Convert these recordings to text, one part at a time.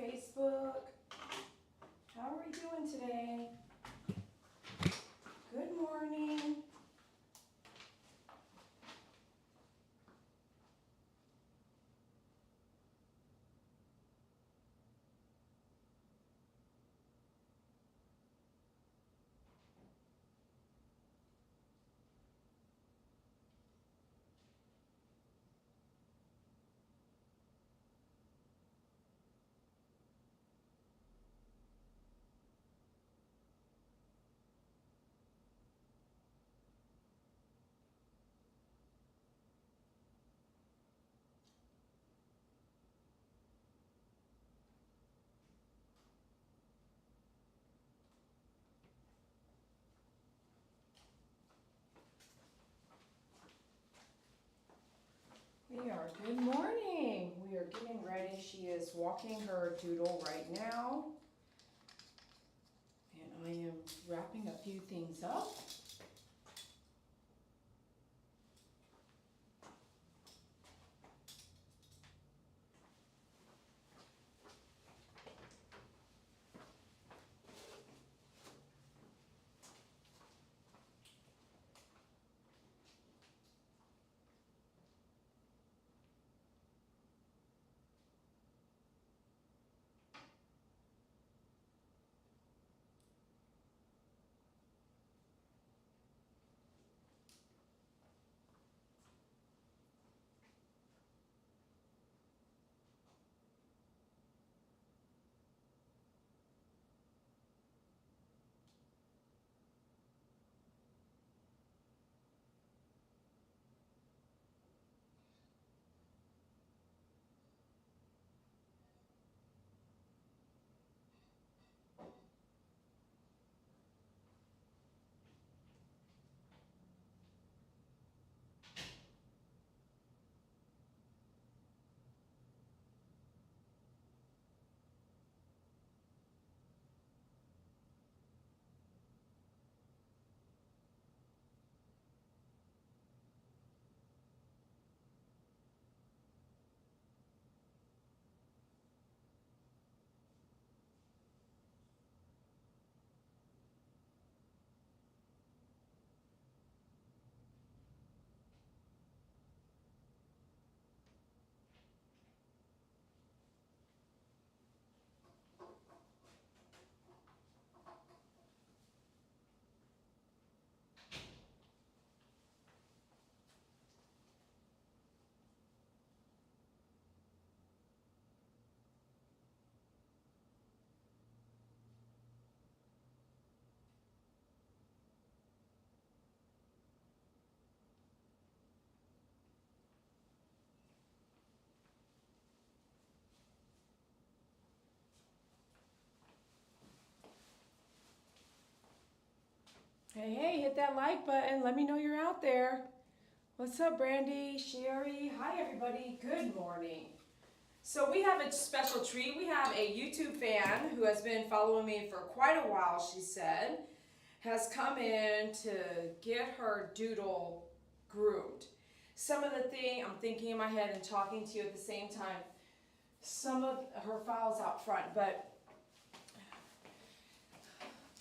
Facebook. How are we doing today? Good morning. Good morning. We are getting ready. She is walking her Doodle right now. And I am wrapping a few things up. Hey, hit that like button. Let me know you're out there. What's up, Brandy, Sherry? Hi, everybody. Good morning. So we have a special treat. We have a YouTube fan who has been following me for quite a while, she said, has come in to get her Doodle groomed. Some of the thing I'm thinking in my head and talking to you at the same time, some of her files out front, but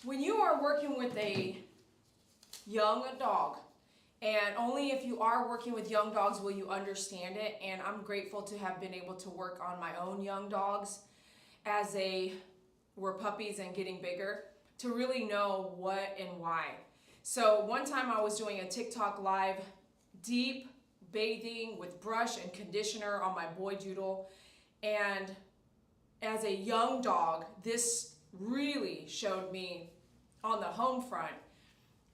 when you are working with a young dog, and only if you are working with young dogs will you understand it, and I'm grateful to have been able to work on my own young dogs as they were puppies and getting bigger to really know what and why. So one time I was doing a TikTok live deep bathing with brush and conditioner on my boy Doodle, and as a young dog this really showed me on the home front.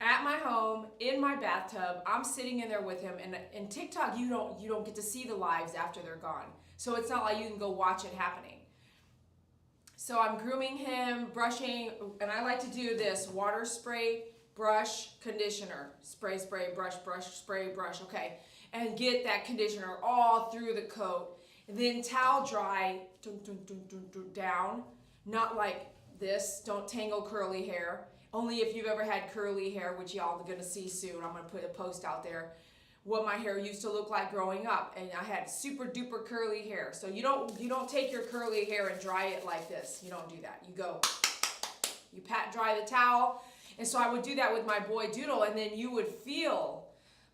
At my home, in my bathtub, I'm sitting in there with him, and in TikTok, you don't get to see the lives after they're gone. So it's not like you can go watch it happening. So I'm grooming him, brushing, and I like to do this water spray, brush, conditioner, spray, brush, spray, brush, okay, and get that conditioner all through the coat. And then towel dry, down, not like this, don't tangle curly hair. Only if you've ever had curly hair, which y'all are going to see soon. I'm going to put a post out there what my hair used to look like growing up, and I had super duper curly hair. So you don't take your curly hair and dry it like this. You don't do that. You pat dry the towel. And so I would do that with my boy Doodle, and then you would feel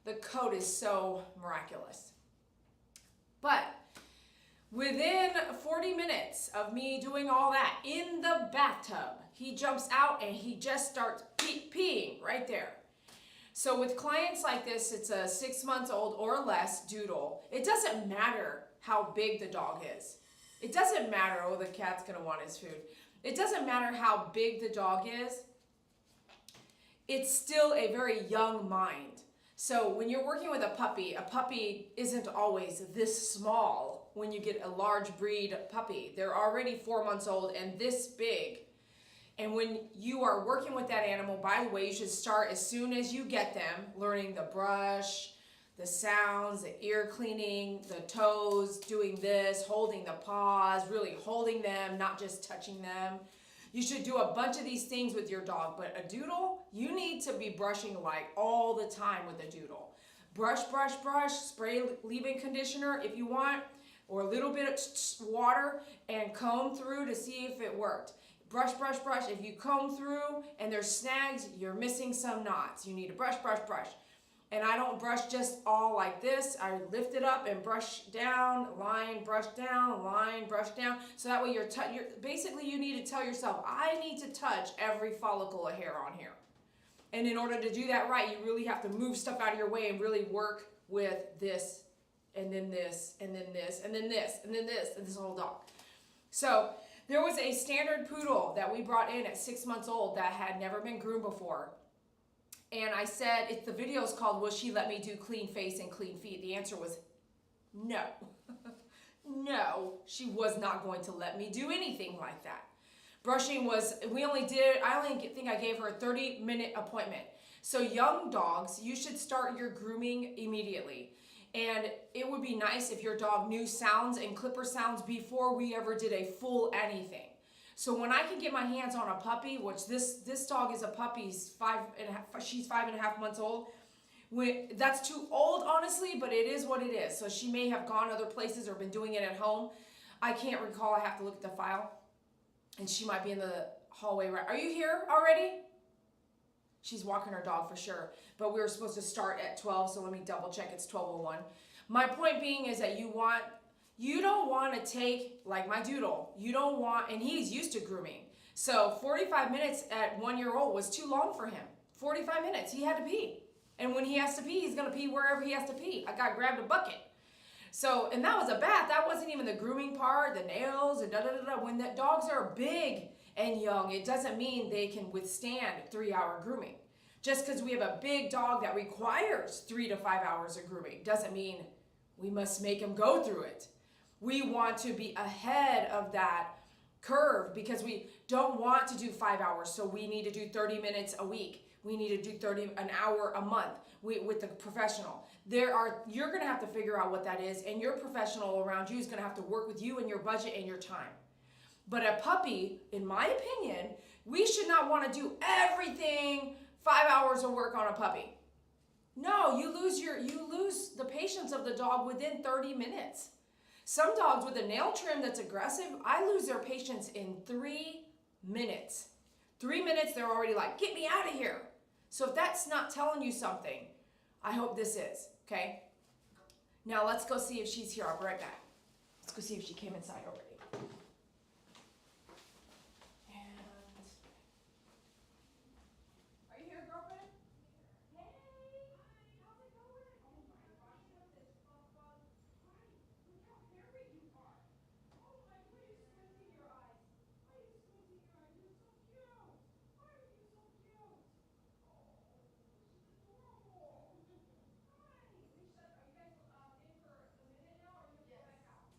the coat is so miraculous. But within 40 minutes of me doing all that in the bathtub, he jumps out and he just starts peeing right there. So with clients like this, it's a 6 months old or less Doodle. It doesn't matter how big the dog is. It doesn't matter, oh, the cat's gonna want his food. It doesn't matter how big the dog is. It's still a very young mind. So when you're working with a puppy isn't always this small when you get a large breed puppy. They're already 4 months old and this big. And when you are working with that animal, by the way, you should start as soon as you get them, learning the brush, the sounds, the ear cleaning, the toes, doing this, holding the paws, really holding them, not just touching them. You should do a bunch of these things with your dog, but a Doodle, you need to be brushing like all the time with a Doodle. Brush, brush, brush, spray leave-in conditioner if you want, or a little bit of water, and comb through to see if it worked. Brush, brush, brush. If you comb through and there's snags, you're missing some knots. You need to brush, brush, brush. And I don't brush just all like this. I lift it up and brush down, line, brush down, line, brush down. So that way you're basically you need to tell yourself, I need to touch every follicle of hair on here. And in order to do that right, you really have to move stuff out of your way and really work with this, and then this, and then this, and then this, and then this, and this whole dog. So there was a standard poodle that we brought in at 6 months old that had never been groomed before. And I said, the video is called, Will She Let Me Do Clean Face and Clean Feet? The answer was no. No, she was not going to let me do anything like that. Brushing was, I only think I gave her a 30-minute appointment. So young dogs, you should start your grooming immediately. And it would be nice if your dog knew sounds and clipper sounds before we ever did a full anything. So when I can get my hands on a puppy, which this dog is a puppy, she's 5.5 months old. That's too old, honestly, but it is what it is. So she may have gone other places or been doing it at home. I can't recall. I have to look at the file. And she might be in the hallway. Right? Are you here already? She's walking her dog for sure. But we were supposed to start at 12, so let me double check. It's 12:01. My point being is that you don't want to take, like my Doodle, and he's used to grooming. So 45 minutes at 1 year old was too long for him. 45 minutes, he had to pee. And when he has to pee, he's going to pee wherever he has to pee. I grabbed a bucket. So, and that was a bath. That wasn't even the grooming part, the nails, and da-da-da-da. When the dogs are big and young, it doesn't mean they can withstand 3-hour grooming. Just because we have a big dog that requires 3 to 5 hours of grooming doesn't mean we must make him go through it. We want to be ahead of that curve because we don't want to do 5 hours, so we need to do 30 minutes a week. We need to do an hour a month with the professional. You're going to have to figure out what that is, and your professional around you is going to have to work with you and your budget and your time. But a puppy, in my opinion, we should not want to do everything 5 hours of work on a puppy. No, you lose the patience of the dog within 30 minutes. Some dogs with a nail trim that's aggressive, I lose their patience in 3 minutes. 3 minutes, they're already like, get me out of here. So if that's not telling you something, I hope this is, okay? Now let's go see if she's here. I'll be right back. Let's go see if she came inside already. Are you here, girlfriend? Hey, how's it going? Oh my gosh, look at this bug. Look how hairy you are. Oh my, why are you squinting your eyes? Why are you squinting your eyes? You're so cute. Why are you so cute? Oh, she's adorable. Hi. Are you guys in for a minute now, or are you gonna go back out? No, in, go back out.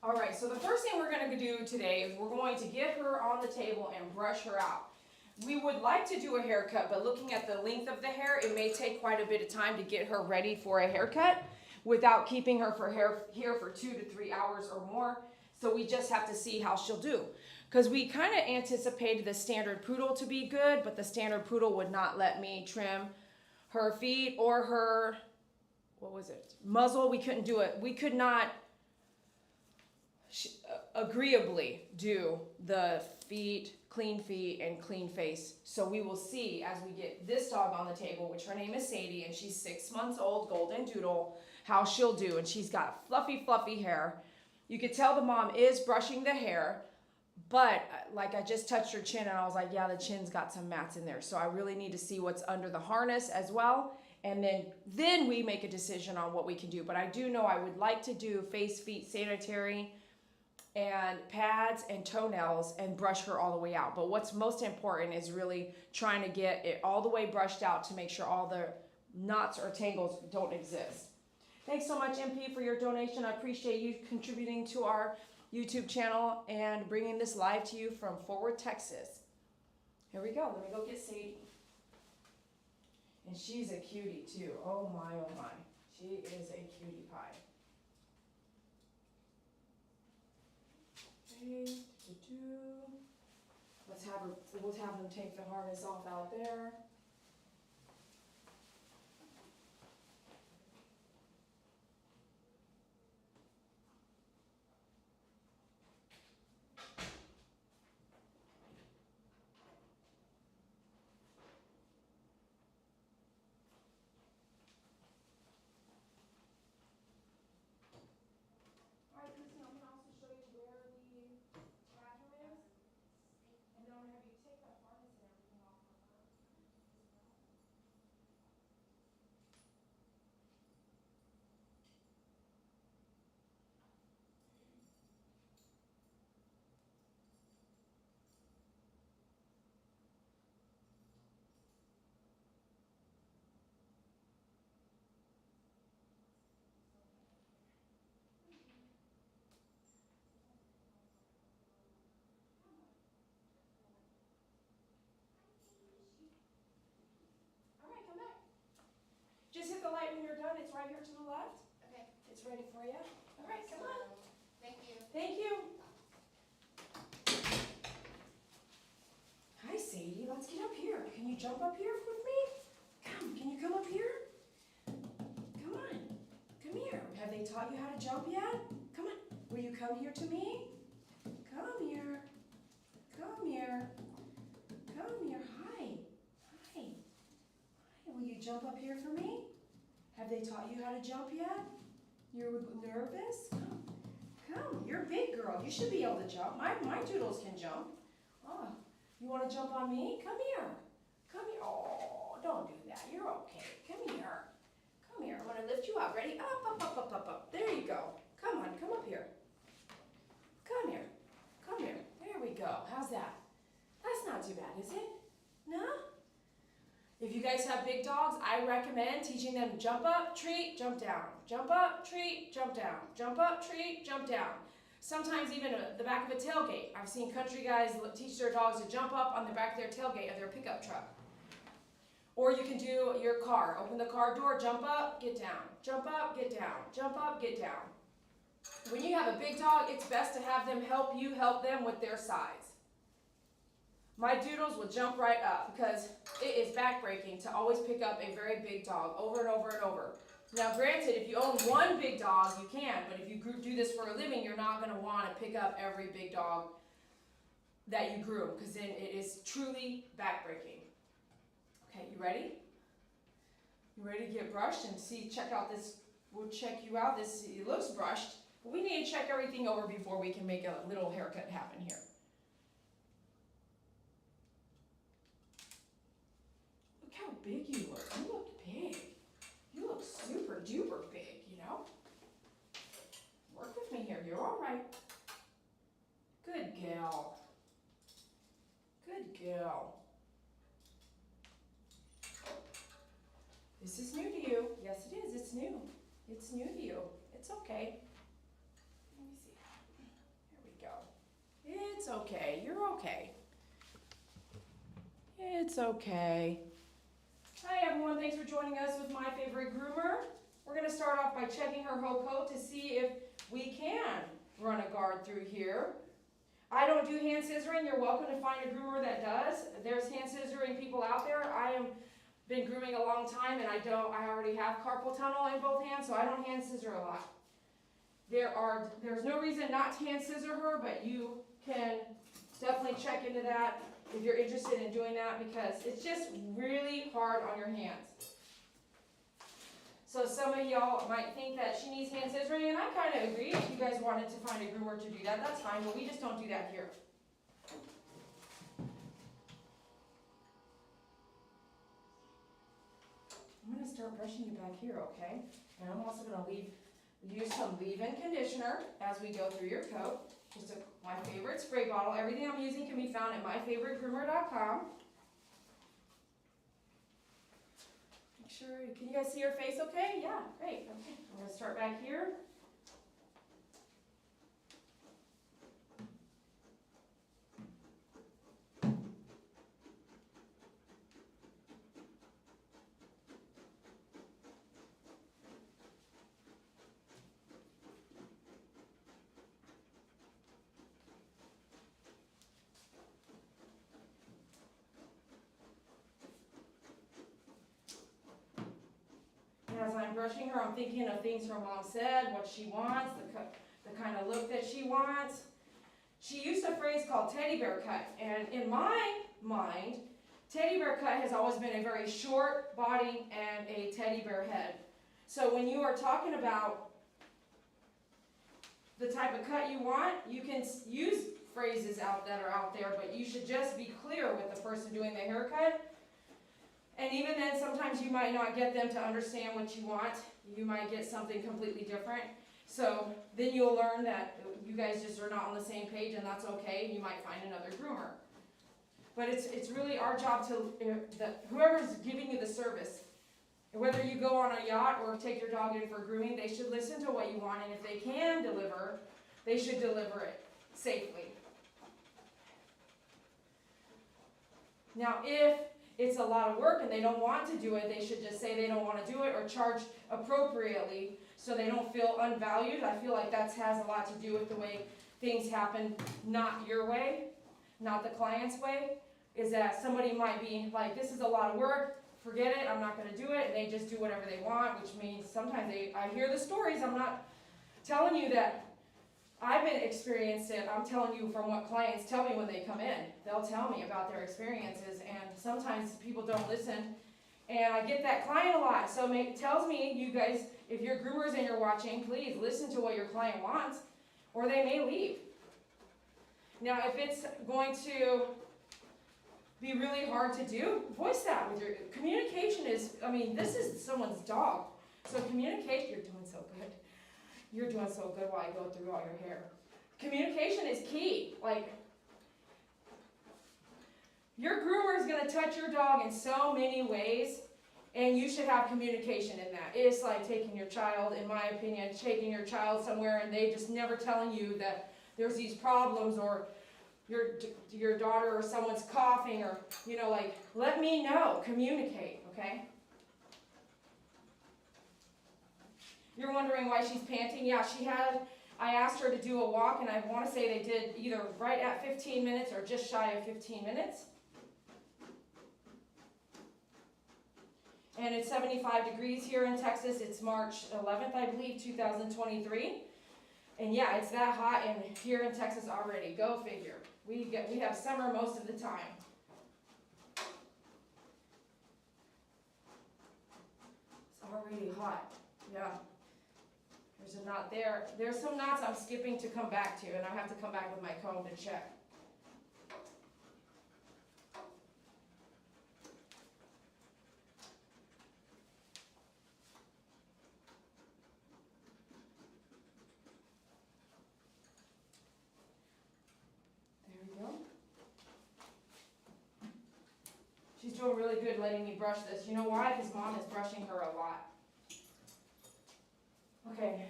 All right, so the first thing we're going to do today is we're going to get her on the table and brush her out. We would like to do a haircut, but looking at the length of the hair, it may take quite a bit of time to get her ready for a haircut without keeping her here for 2 to 3 hours or more. So we just have to see how she'll do. Because we kind of anticipated the standard poodle to be good, but the standard poodle would not let me trim her feet or her, muzzle. We couldn't do it. We could not agreeably do the clean feet and clean face. So we will see as we get this dog on the table, which her name is Sadie, and she's 6 months old, golden doodle, how she'll do. And she's got fluffy hair. You could tell the mom is brushing the hair, but like I just touched her chin and I was like, yeah, the chin's got some mats in there. So I really need to see what's under the harness as well. And then we make a decision on what we can do. But I do know I would like to do face, feet, sanitary, and pads and toenails and brush her all the way out. But what's most important is really trying to get it all the way brushed out to make sure all the knots or tangles don't exist. Thanks so much, MP, for your donation. I appreciate you contributing to our YouTube channel and bringing this live to you from Forward, Texas. Here we go. Let me go get Sadie. And she's a cutie too. Oh my, oh my. She is a cutie pie. Let's have them take the harness off out there. Just hit the light when you're done. It's right here to the left. Okay. It's ready for you. All right, come on. Thank you. Thank you. Hi, Sadie. Let's get up here. Can you jump up here with me? Can you come up here? Come on. Come here. Have they taught you how to jump yet? Come on. Will you come here to me? Come here. Come here. Come here. Hi. Hi. Will you jump up here for me? Have they taught you how to jump yet? You're nervous? Come. You're a big girl. You should be able to jump. My doodles can jump. Oh, you want to jump on me? Come here. Come here. Oh, don't do that. You're okay. Come here. Come here. I'm going to lift you up. Ready? Up. There you go. Come on. Come up here. Come here. Come here. There we go. How's that? That's not too bad, is it? No? If you guys have big dogs, I recommend teaching them jump up, treat, jump down. Jump up, treat, jump down. Jump up, treat, jump down. Sometimes even the back of a tailgate. I've seen country guys teach their dogs to jump up on the back of their tailgate of their pickup truck. Or you can do your car. Open the car door, jump up, get down. Jump up, get down. Jump up, get down. When you have a big dog, it's best to have them help you help them with their size. My doodles will jump right up because it is backbreaking to always pick up a very big dog over and over and over. Now granted, if you own one big dog, you can, but if you do this for a living, you're not going to want to pick up every big dog that you groom because then it is truly backbreaking. Okay, you ready? You ready to get brushed and check out this, we'll check you out. It looks brushed, but we need to check everything over before we can make a little haircut happen here. How big you look. You look big. You look super duper big, you know? Work with me here. You're all right. Good gal. Good gal. This is new to you. Yes, it is. It's new. It's new to you. It's okay. Let me see. It's okay. You're okay. It's okay. Hi everyone, thanks for joining us with My Favorite Groomer. We're going to start off by checking her whole coat to see if we can run a guard through here. I don't do hand scissoring. You're welcome to find a groomer that does. There's hand scissoring people out there. I have been grooming a long time and I already have carpal tunnel in both hands, so I don't hand scissor a lot. There's no reason not to hand scissor her, but you can definitely check into that if you're interested in doing that, because it's just really hard on your hands. So some of y'all might think that she needs hand scissoring, and I kind of agree. If you guys wanted to find a groomer to do that, that's fine, but we just don't do that here. I'm going to start brushing you back here, okay? And I'm also going to use some leave-in conditioner as we go through your coat. Just my favorite spray bottle. Everything I'm using can be found at myfavoritegroomer.com. Make sure, can you guys see her face okay? Yeah, great. Okay, I'm going to start back here. As I'm brushing her, I'm thinking of things her mom said, what she wants, the kind of look that she wants. She used a phrase called teddy bear cut, and in my mind, teddy bear cut has always been a very short body and a teddy bear head. So when you are talking about the type of cut you want, you can use phrases that are out there, but you should just be clear with the person doing the haircut. And even then, sometimes you might not get them to understand what you want. You might get something completely different. So then you'll learn that you guys just are not on the same page, and that's okay. You might find another groomer. But it's really our job to, whoever's giving you the service, whether you go on a yacht or take your dog in for grooming, they should listen to what you want. And if they can deliver, they should deliver it safely. Now, if it's a lot of work and they don't want to do it, they should just say they don't want to do it or charge appropriately so they don't feel unvalued. I feel like that has a lot to do with the way things happen, not your way, not the client's way, is that somebody might be like, this is a lot of work, forget it, I'm not going to do it, and they just do whatever they want, which means sometimes I hear the stories. I'm not telling you that I've been experienced it. I'm telling you from what clients tell me when they come in. They'll tell me about their experiences, and sometimes people don't listen. And I get that client a lot. So it tells me, you guys, if you're groomers and you're watching, please listen to what your client wants, or they may leave. Now, if it's going to be really hard to do, voice that with your communication is, this is someone's dog. So communicate, you're doing so good. You're doing so good while I go through all your hair. Communication is key. Like, your groomer is going to touch your dog in so many ways, and you should have communication in that. It's like taking your child, in my opinion, taking your child somewhere and they just never telling you that there's these problems, or your daughter or someone's coughing, or, let me know. Communicate, okay? You're wondering why she's panting? Yeah, I asked her to do a walk, and I want to say they did either right at 15 minutes or just shy of 15 minutes. And it's 75 degrees here in Texas. It's March 11th, I believe, 2023. And yeah, it's that hot here in Texas already. Go figure. We have summer most of the time. It's already hot. Yeah. There's a knot there. There's some knots I'm skipping to come back to, and I have to come back with my comb to check. There we go. She's doing really good letting me brush this. You know why? Because Mom is brushing her a lot. Okay,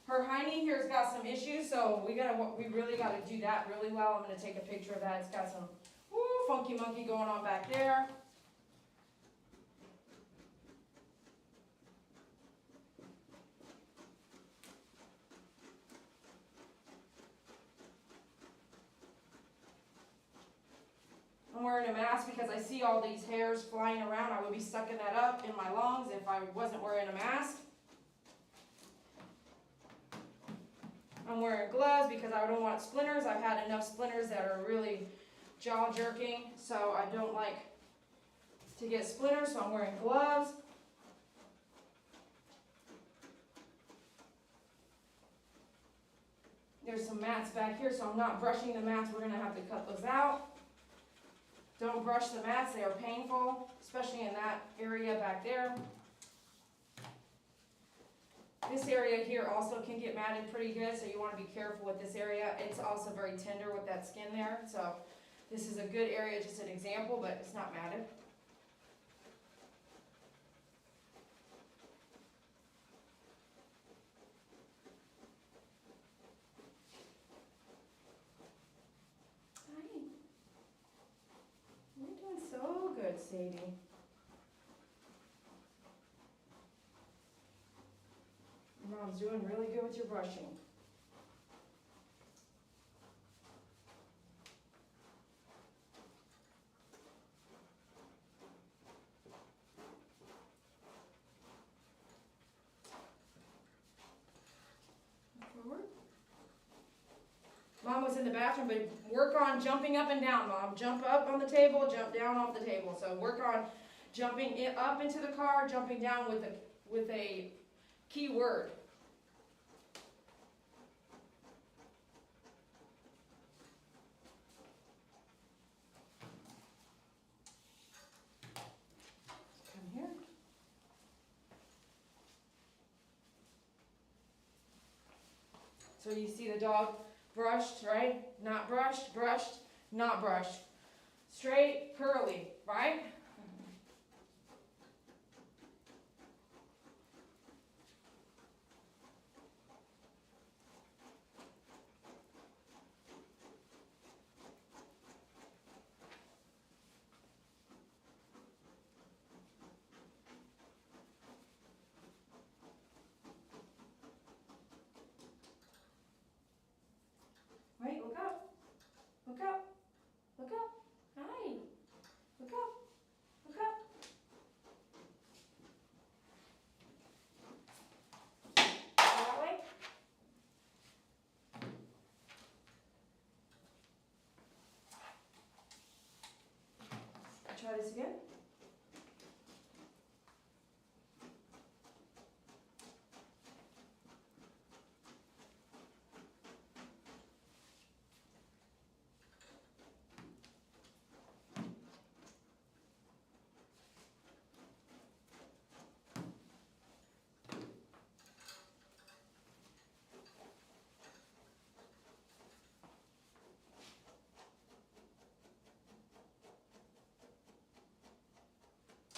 her Tiny here's got some issues, so we really gotta do that really well. I'm gonna take a picture of that. It's got some funky monkey going on back there. I'm wearing a mask because I see all these hairs flying around. I would be sucking that up in my lungs if I wasn't wearing a mask. I'm wearing gloves because I don't want splinters. I've had enough splinters that are really jaw jerking, so I don't like to get splinters, so I'm wearing gloves. There's some mats back here, so I'm not brushing the mats. We're going to have to cut those out. Don't brush the mats, they are painful, especially in that area back there. This area here also can get matted pretty good, so you want to be careful with this area. It's also very tender with that skin there, so this is a good area, just an example, but it's not matted. So good, Sadie. Mom's doing really good with your brushing. Forward. Mom was in the bathroom, but work on jumping up and down, Mom. Jump up on the table, jump down off the table. So work on jumping up into the car, jumping down with a key word. Come here. So you see the dog brushed, right? Not brushed, brushed, not brushed. Straight, curly, right? Right, look up. Look up. Look up. Hi. Look up. Look up. That way. Try this again.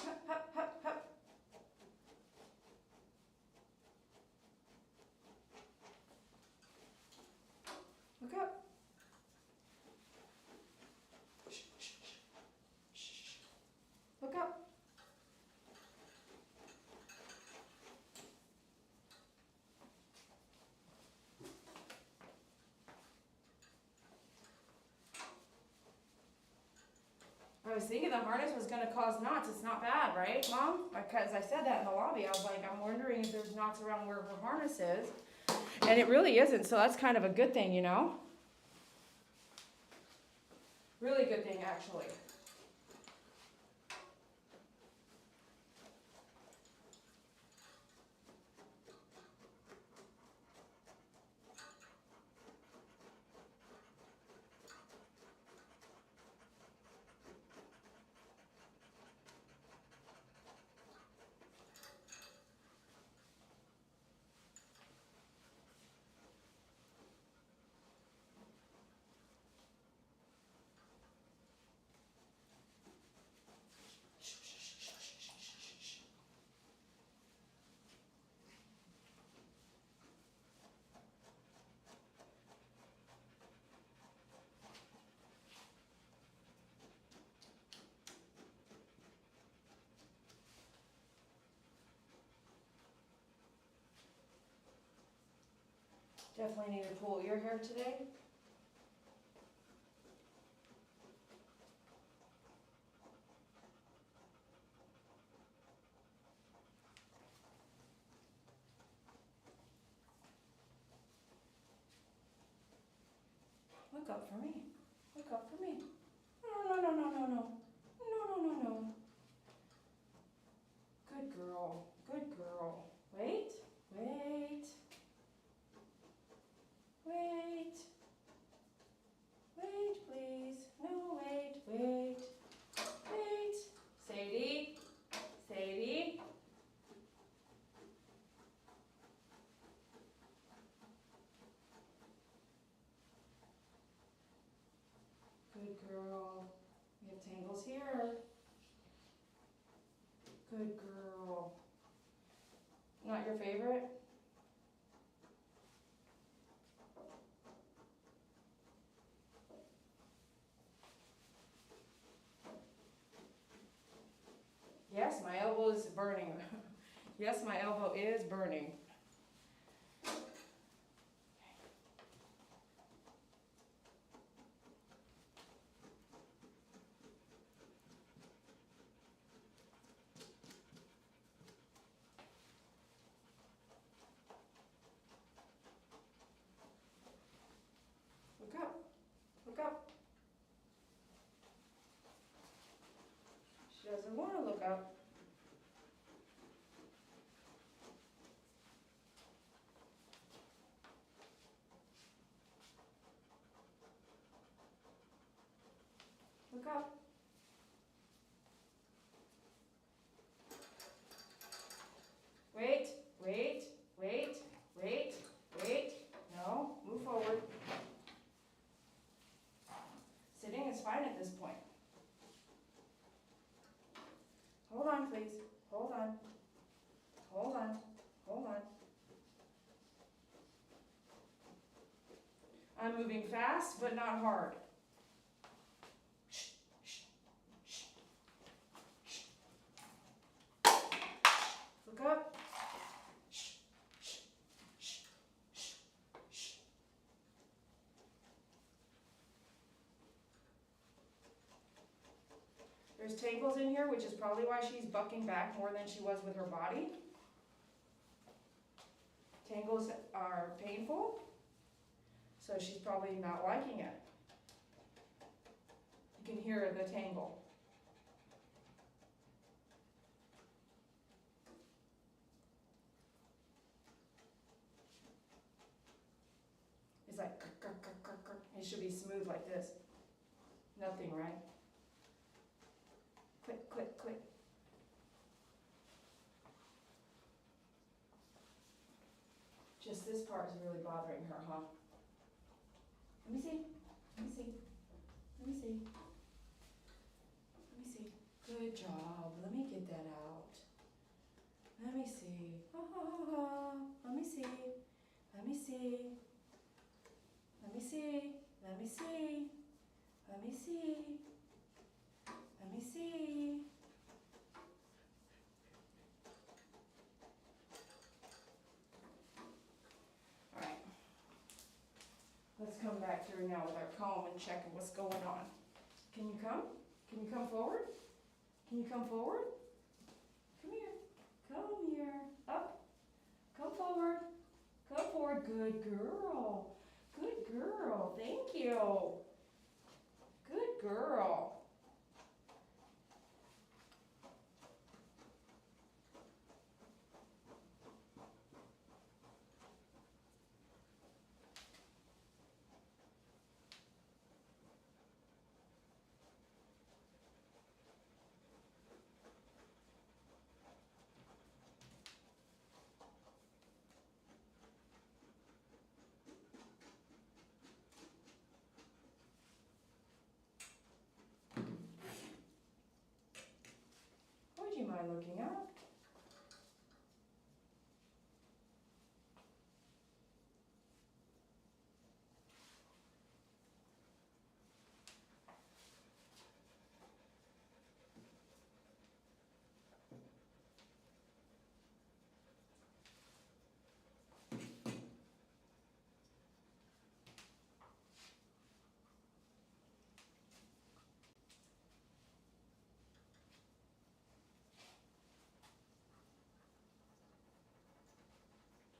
Hup, hup, hup, hup. Look up. Shh, shh, shh, shh. Look up. I was thinking the harness was going to cause knots. It's not bad, right, Mom? Because I said that in the lobby. I was like, I'm wondering if there's knots around where her harness is. And it really isn't, so that's kind of a good thing, you know? Really good thing, actually. Definitely need to pull your hair today. Look up for me. Look up for me. No, no, no, no, no, no. No, no, no, no. Good girl. Good girl. Wait. Wait. Wait. Wait, please. No, wait, wait. Wait. Sadie. Sadie. Good girl. We have tangles here. Good girl. Not your favorite? Yes, my elbow is burning. Yes, my elbow is burning. Look up. Look up. She doesn't want to look up. Look up. Wait, wait, wait, wait, wait. No, move forward. Sitting is fine at this point. Hold on, please. Hold on. Hold on. Hold on. I'm moving fast, but not hard. Shh, shh, shh, shh. Look up. Shh, shh, shh, shh, shh. There's tangles in here, which is probably why she's bucking back more than she was with her body. Tangles are painful, so she's probably not liking it. You can hear the tangle. It's like, it should be smooth like this. Nothing, right? Click, click, click. Just this part is really bothering her, huh? Let me see. Let me see. Let me see. Let me see. Good job. Let me get that out. Let me see. Ha ha ha ha. Let me see. Let me see. Let me see. Let me see. Let me see. Let me see. All right. Let's come back through now with our comb and check what's going on. Can you come? Can you come forward? Can you come forward? Come here. Come here. Up. Come forward. Come forward. Good girl. Good girl. Thank you. Good girl. Would you mind looking up?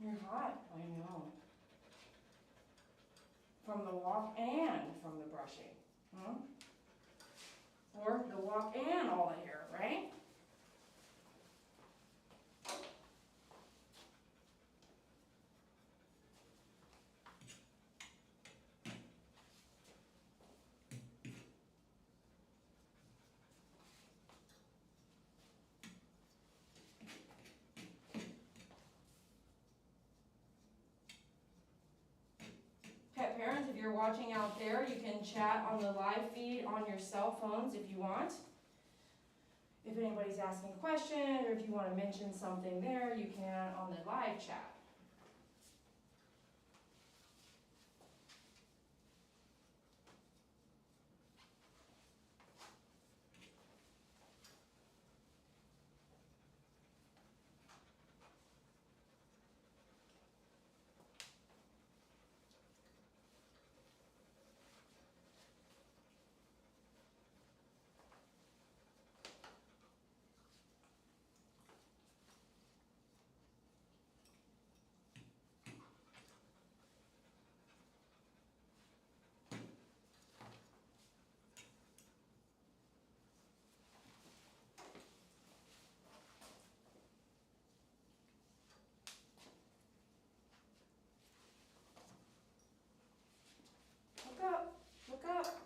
You're hot. I know. From the walk and from the brushing. Or the walk and all the hair, right? Pet parents, if you're watching out there, you can chat on the live feed on your cell phones if you want. If anybody's asking a question or if you want to mention something there, you can on the live chat. Look up, look up.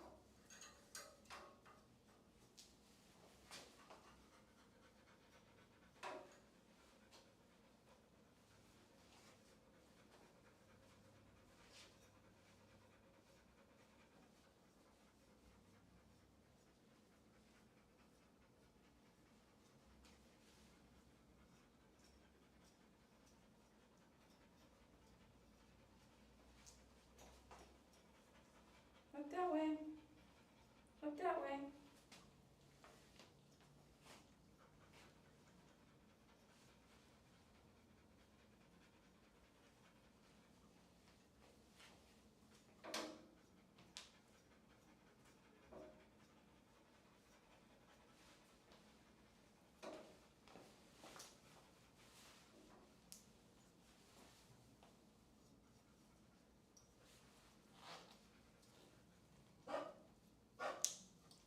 Look that way. Look that way.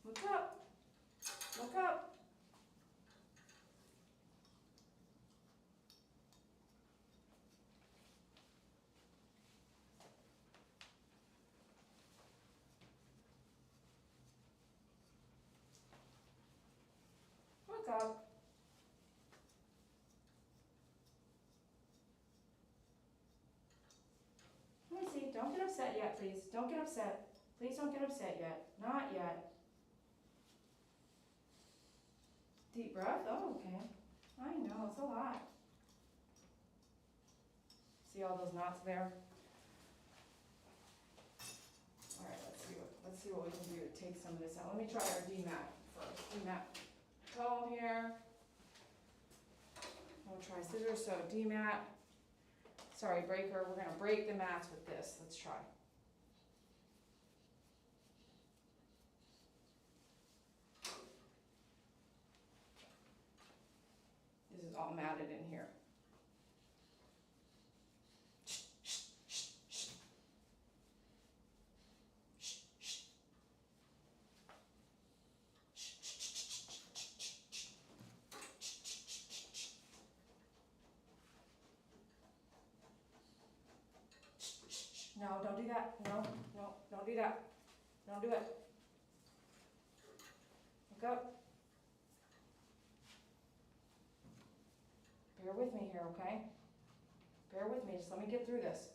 Look up. Look up. Look up. Let me see. Don't get upset yet, please. Don't get upset. Please don't get upset yet. Not yet. Deep breath? Oh, okay. I know, it's a lot. See all those knots there? All right, let's see what we can do to take some of this out. Let me try our DMAT first. DMAT comb here. We'll try scissors. So DMAT. Sorry, breaker. We're gonna break the mats with this. Let's try. This is all matted in here. No, don't do that. No, no, don't do that. Don't do it. Look up. Bear with me here, okay? Bear with me. Just let me get through this.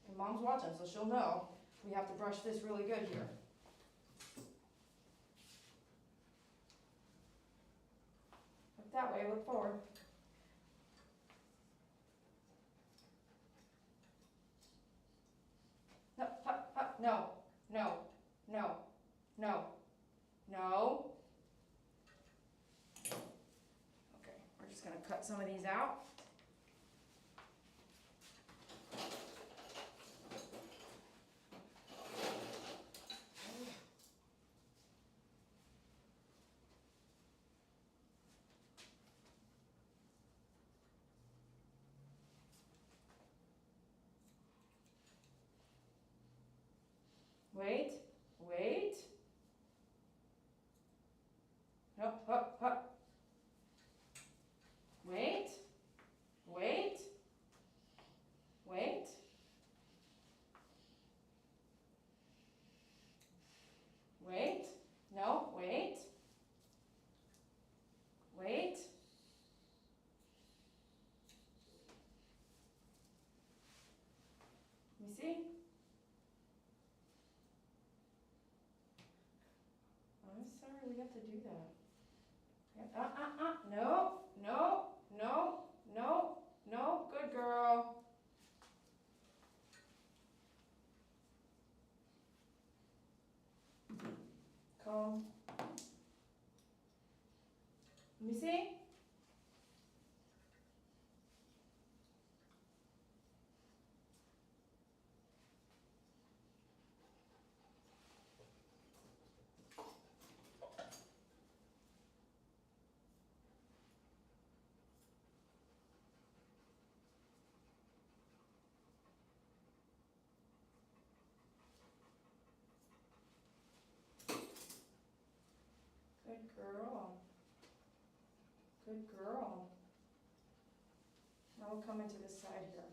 And Mom's watching, so she'll know we have to brush this really good here. Look that way. Look forward. No, no, no, no, no, no. Okay, we're just gonna cut some of these out. wait, wait. Up, up, up. Wait, wait, wait. Wait, no, wait. Wait. You see? I'm sorry, we have to do that. No, no, no, no, no. Good girl. Comb. Let me see. Good girl. Good girl. Now we'll come into this side here.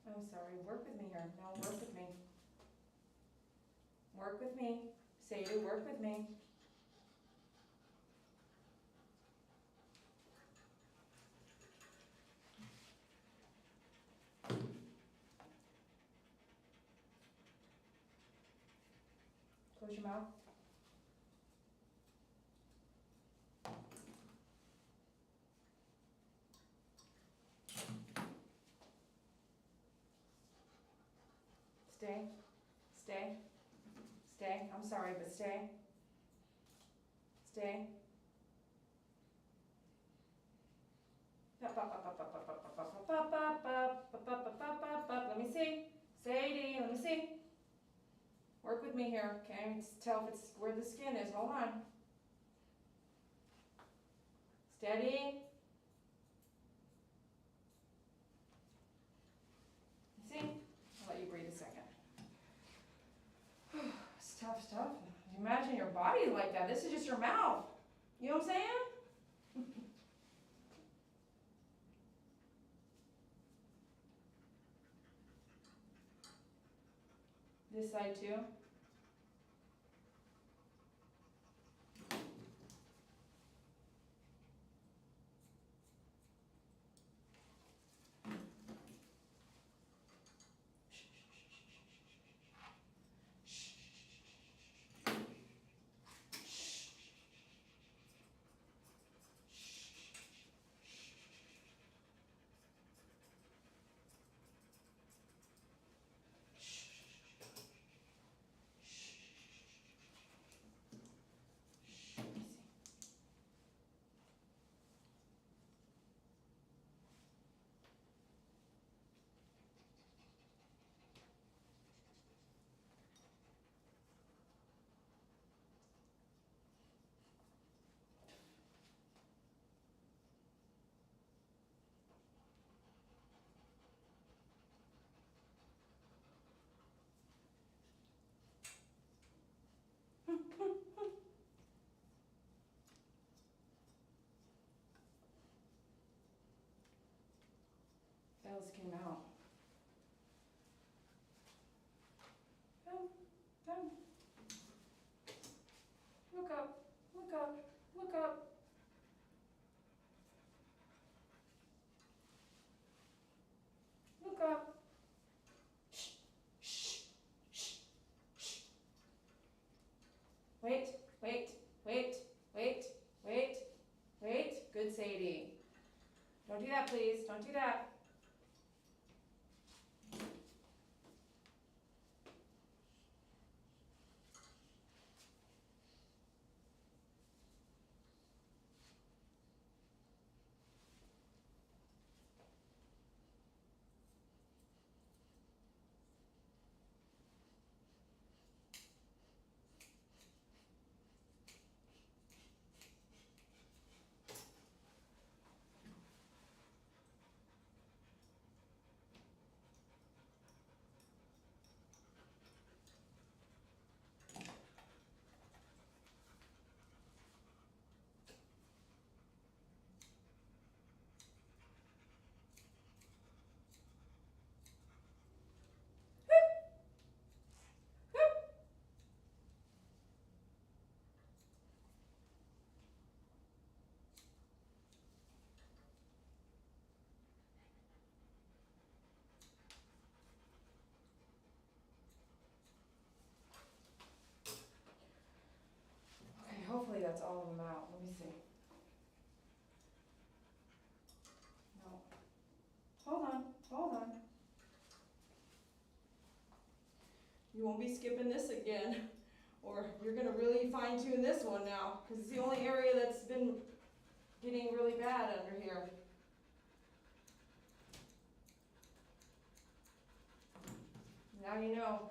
I'm sorry, work with me here. No, work with me. Work with me. Sadie, work with me. Close your mouth. Stay, stay, stay. I'm sorry, but stay. Stay. Let me see. Sadie, let me see. Work with me here. Can't tell if it's where the skin is. Hold on. Steady. See? I'll let you breathe a second. It's tough stuff. Imagine your body like that. This is just your mouth. You know what I'm saying? This side too. Bells came out. Come, come. Look up, look up, look up. Look up. Shh, shh, shh, shh. Wait, wait, wait, wait, wait, wait. Good, Sadie. Don't do that, please. Don't do that. You won't be skipping this again. Or you're gonna really fine tune this one now, because it's the only area that's been getting really bad under here. Now you know.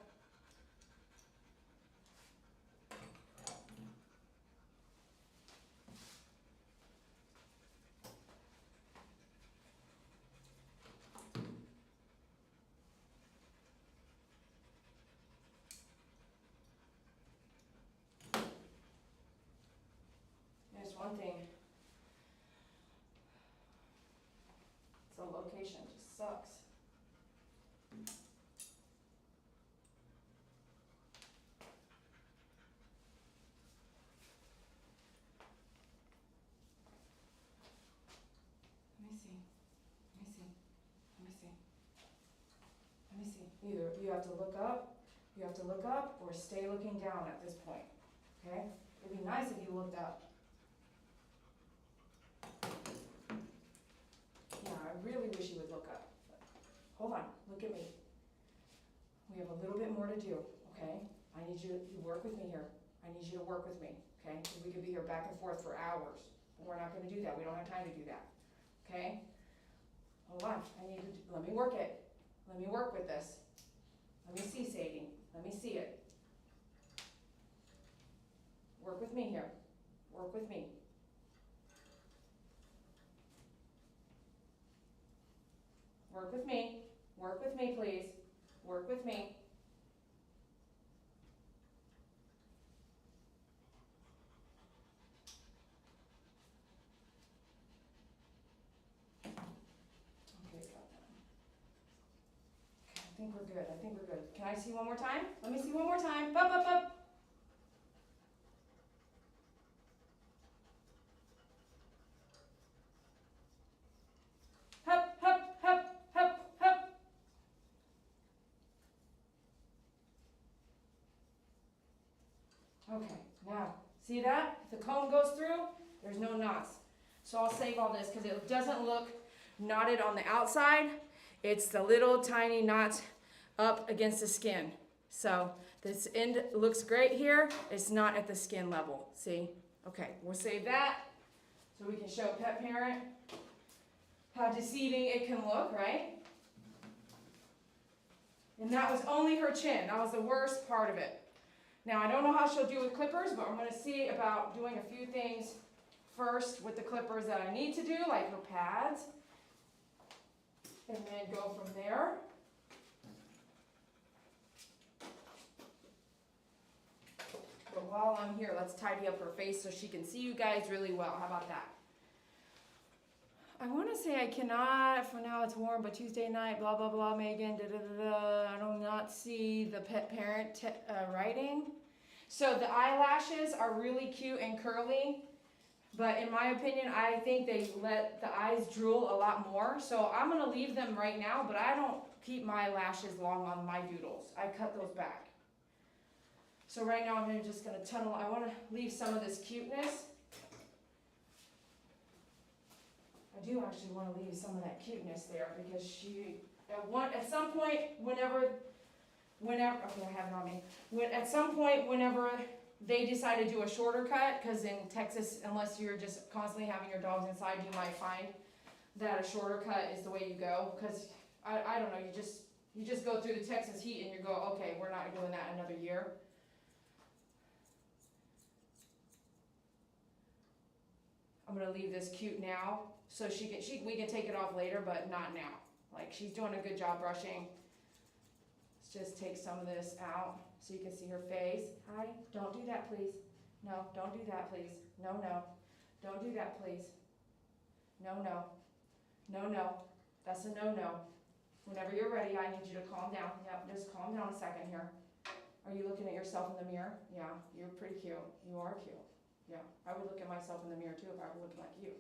There's one thing. The location just sucks. Let me see. Either you have to look up, or stay looking down at this point. Okay? It'd be nice if you looked up. Yeah, I really wish you would look up. Hold on, look at me. We have a little bit more to do, okay? I need you to work with me here. I need you to work with me, okay? Because we could be here back and forth for hours. But we're not going to do that. We don't have time to do that, okay? Hold on, let me work it. Let me work with this. Let me see, Sadie. Let me see it. Work with me here. Work with me. Work with me. Work with me, please. Work with me. Okay, got that. Okay, I think we're good. I think we're good. Can I see one more time? Let me see one more time. Up, up, up. Hup, hup, hup, hup, hup. Okay, now, see that? If the comb goes through, there's no knots. So I'll save all this because it doesn't look knotted on the outside. It's the little tiny knots up against the skin. So this end looks great here. It's not at the skin level, see? Okay, we'll save that so we can show pet parent how deceiving it can look, right? And that was only her chin. That was the worst part of it. Now, I don't know how she'll do with clippers, but I'm going to see about doing a few things first with the clippers that I need to do, like her pads, and then go from there. But while I'm here, let's tidy up her face so she can see you guys really well. How about that? I want to say I cannot, for now it's warm, but Tuesday night, blah, blah, blah, Megan, da, da, da, da. I do not see the pet parent writing. So the eyelashes are really cute and curly, but in my opinion, I think they let the eyes drool a lot more. So I'm going to leave them right now, but I don't keep my lashes long on my doodles. I cut those back. So right now I'm just going to tunnel. I want to leave some of this cuteness. I do actually want to leave some of that cuteness there because she, at some point, whenever, okay, I have it on me. At some point, whenever they decide to do a shorter cut, because in Texas, unless you're just constantly having your dogs inside, you might find that a shorter cut is the way you go. Because I don't know, you just go through the Texas heat and you go, okay, we're not doing that another year. I'm gonna leave this cute now. So we can take it off later, but not now. Like, she's doing a good job brushing. Let's just take some of this out so you can see her face. Hi, don't do that, please. No, don't do that, please. No, no. Don't do that, please. No, no. No, no. That's a no-no. Whenever you're ready, I need you to calm down. Yep, just calm down a second here. Are you looking at yourself in the mirror? Yeah, you're pretty cute. You are cute. Yeah, I would look at myself in the mirror too if I were looking like you.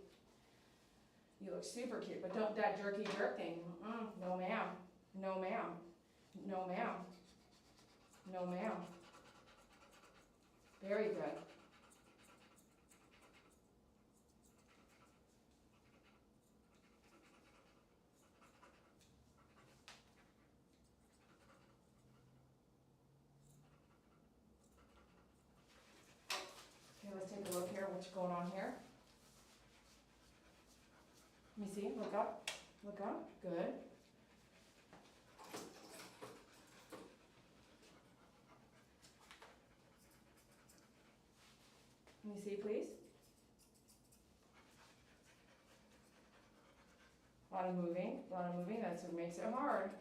You look super cute, but don't that jerky jerk thing. No ma'am. No ma'am. No ma'am. No ma'am. Very good. going on here. Let me see, look up, good. Let me see, please. A lot of moving, that's what makes it hard.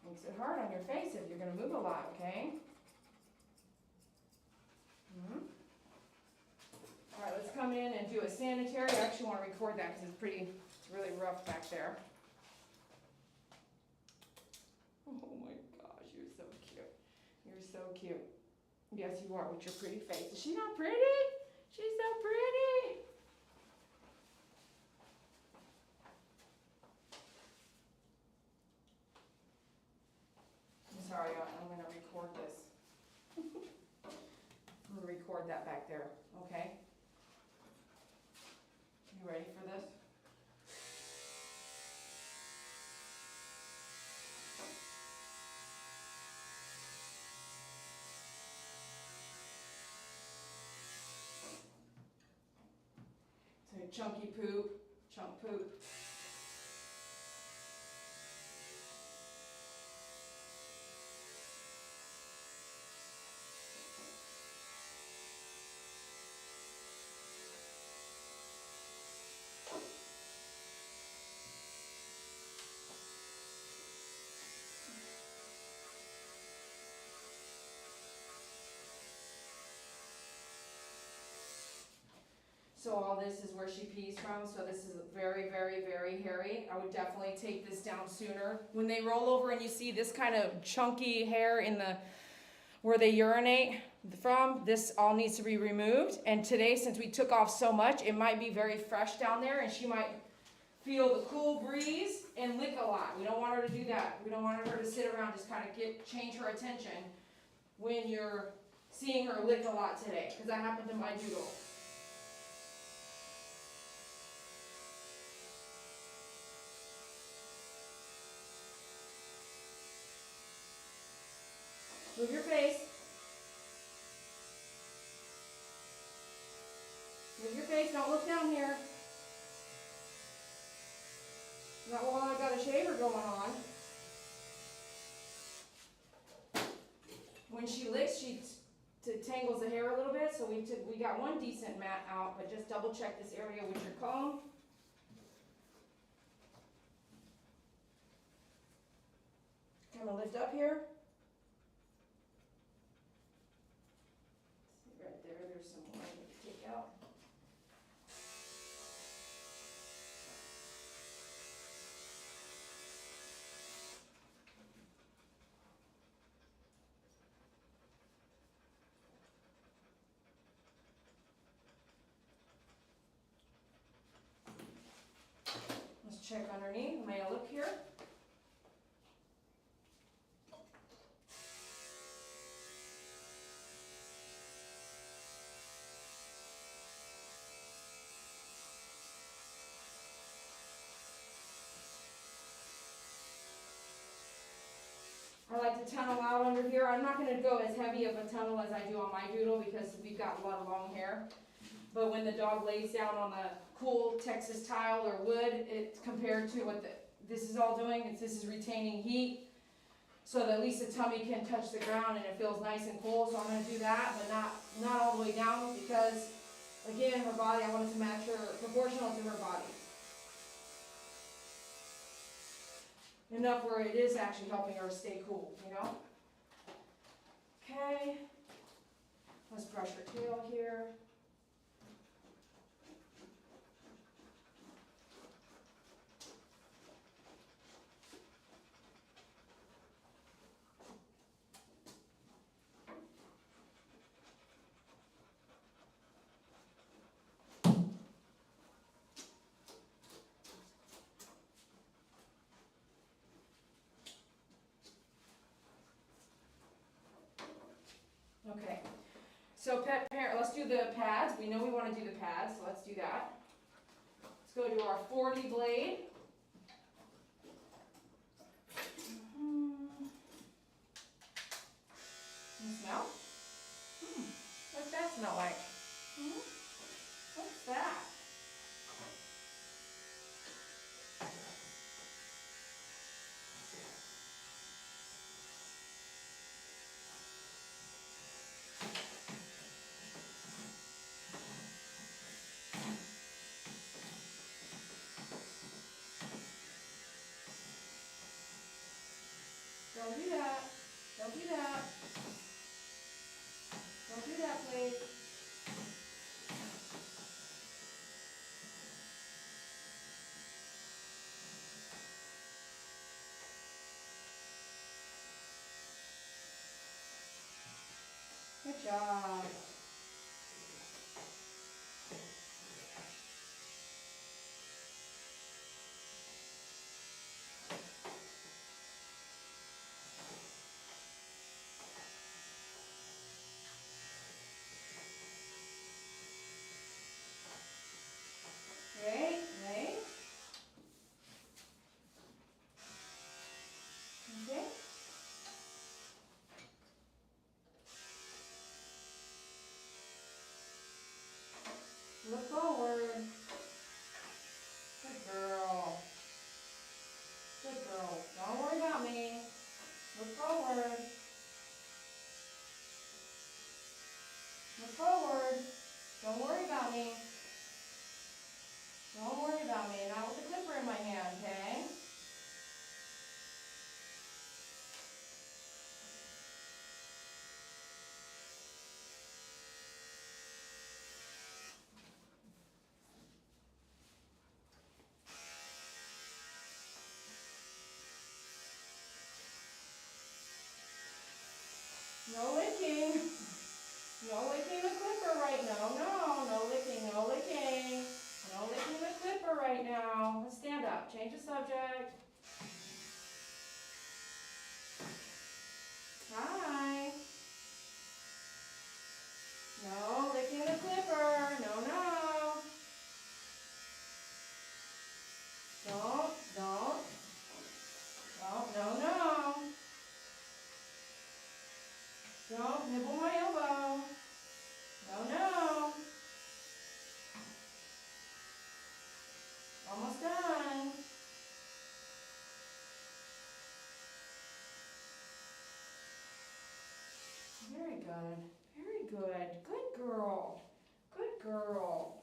Makes it hard on your face if you're gonna move a lot, okay? All right, let's come in and do a sanitary. I actually want to record that because it's really rough back there. Oh my gosh, you're so cute. You're so cute. Yes, you are with your pretty face. Is she not pretty? She's so pretty. I'm sorry, I'm going to record this. I'm going to record that back there, okay? You ready for this? So chunky poop, chunk poop. So all this is where she pees from, so this is very, very, very hairy. I would definitely take this down sooner. When they roll over and you see this kind of chunky hair in where they urinate from, this all needs to be removed. And today, since we took off so much, it might be very fresh down there and she might feel the cool breeze and lick a lot. We don't want her to do that. We don't want her to sit around, just kind of change her attention when you're seeing her lick a lot today, because that happened to my Doodle. Move your face. Move your face, don't look down here. Not while I've got a shaver going on. When she licks, she tangles the hair a little bit, so we got one decent mat out, but just double check this area with your comb. Kind of lift up here. Right there, there's some more I need to take out. Let's check underneath. May I look here? I like to tunnel out under here. I'm not going to go as heavy of a tunnel as I do on my Doodle because we've got a lot of long hair. But when the dog lays down on the cool Texas tile or wood, it's compared to what this is all doing. This is retaining heat so that at least the tummy can touch the ground and it feels nice and cool. So I'm going to do that, but not all the way down because, again, her body, I want it to match her, proportional to her body. Enough where it is actually helping her stay cool, you know? Okay. Let's brush her tail here. Okay, so pet parent, let's do the pads. We know we want to do the pads, so let's do that. Let's go to our 40 blade. You smell? What's that smell Don't do that. Don't do that, please. Good job. Wait, wait. Okay. Look forward. Good girl. Good girl. Don't worry about me. Look forward. Look forward. Don't worry about me. Don't worry about me. Not with the clipper in my hand, okay? No licking. No licking the clipper right now. No, no licking, no licking. No licking the clipper right now. Let's stand up. Change the subject. Hi. No licking the clipper. No, no. Don't. No, no. Don't nibble my elbow. No, no. Almost done. Very good. Very good. Good girl. Good girl.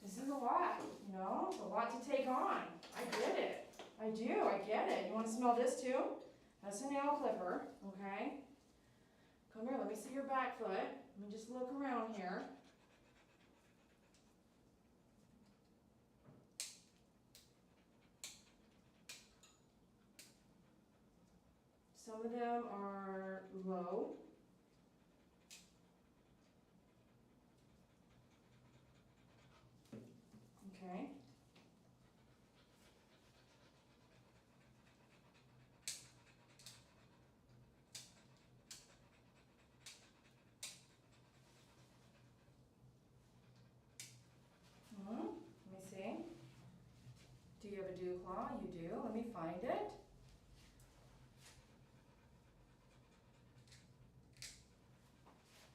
This is a lot, you know? It's a lot to take on. I get it. I do. I get it. You want to smell this too? That's a nail clipper, okay? Come here. Let me see your back foot. Let me just look around here. Some of them are low. Okay. Let me see. Do you have a dew claw? You do. Let me find it.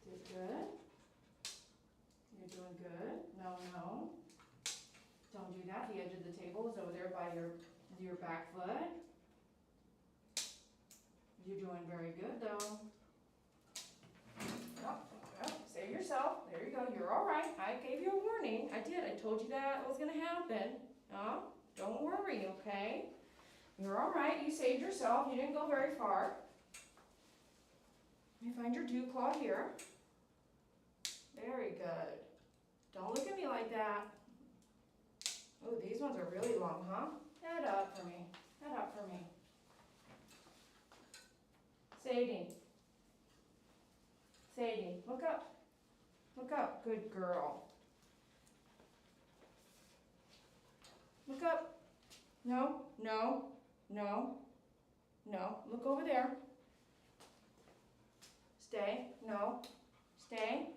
Did good. You're doing good. No, no. Don't do that. The edge of the table is over there by your back foot. You're doing very good though. Oh, save yourself. There you go. You're all right. I gave you a warning. I did. I told you that was going to happen. Don't worry, okay? You're all right. You saved yourself. You didn't go very far. Let me find your dew claw here. Very good. Don't look at me like that. Oh, these ones are really long, huh? Head up for me. Head up for me. Sadie. Sadie, look up. Look up. Good girl. Look up. No, no, no, no. Look over there. Stay. No. Stay.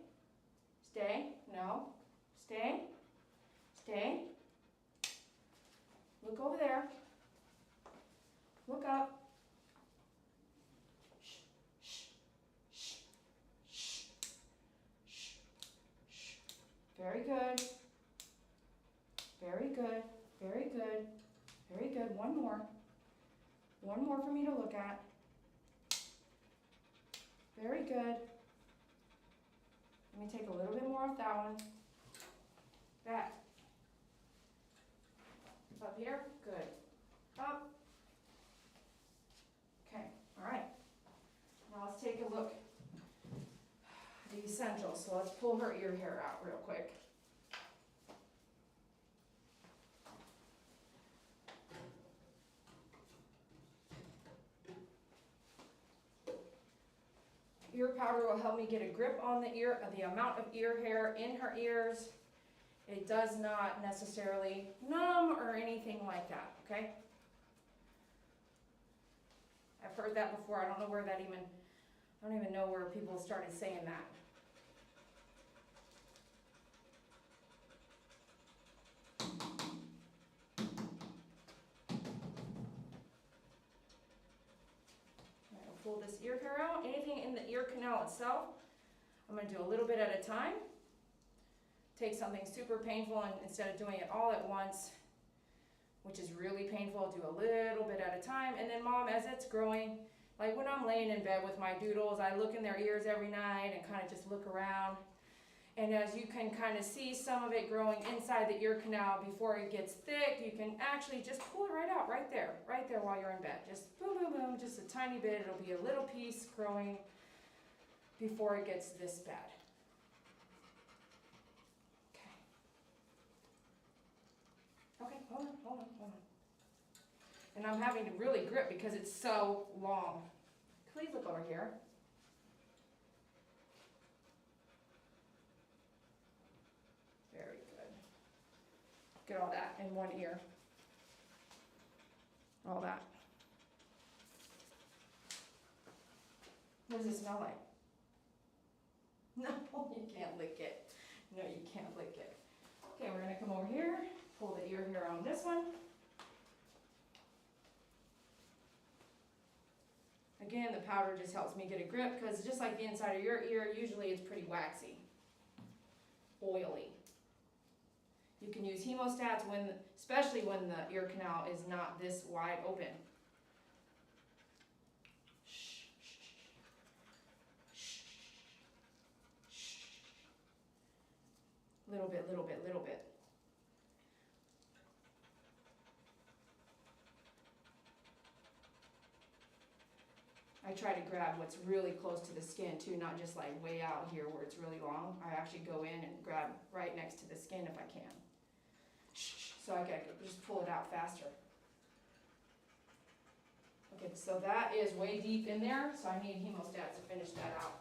Stay. No. Stay. Stay. Look over there. Look up. Shh, shh, shh, shh, shh, shh. Very good. Very good. Very good. Very good. One more. One more for me to look at. Very good. Let me take a little bit more off that one. Back. Up here. Good. Up. close. So let's pull her ear hair out real quick. Ear powder will help me get a grip on the ear, the amount of ear hair in her ears. It does not necessarily numb or anything like that, okay? I've heard that before. I don't know where that even, I don't even know where people started saying that. Pull this ear hair out. Anything in the ear canal itself, I'm going to do a little bit at a time. Take something super painful, and instead of doing it all at once, which is really painful, do a little bit at a time. And then Mom, as it's growing, like when I'm laying in bed with my doodles, I look in their ears every night and kind of just look around. And as you can kind of see some of it growing inside the ear canal before it gets thick, you can actually just pull it right out, right there while you're in bed. Just boom, boom, boom, just a tiny bit. It'll be a little piece growing before it gets this bad. Okay, hold on. And I'm having to really grip because it's so long. Please look over here. Very good. Get all that in one ear. All that. What does it smell like? No, you can't lick it. No, you can't lick it. Okay, we're gonna come over here, pull the ear hair on this one. Again, the powder just helps me get a grip because just like the inside of your ear, usually it's pretty waxy, oily. You can use hemostats when, especially when the ear canal is not this wide open. Shh, shh, shh, shh. Little bit, little bit, little bit. I try to grab what's really close to the skin too, not just like way out here where it's really long. I actually go in and grab right next to the skin if I can. So I can just pull it out faster. Okay, so that is way deep in there, so I need hemostats to finish that out.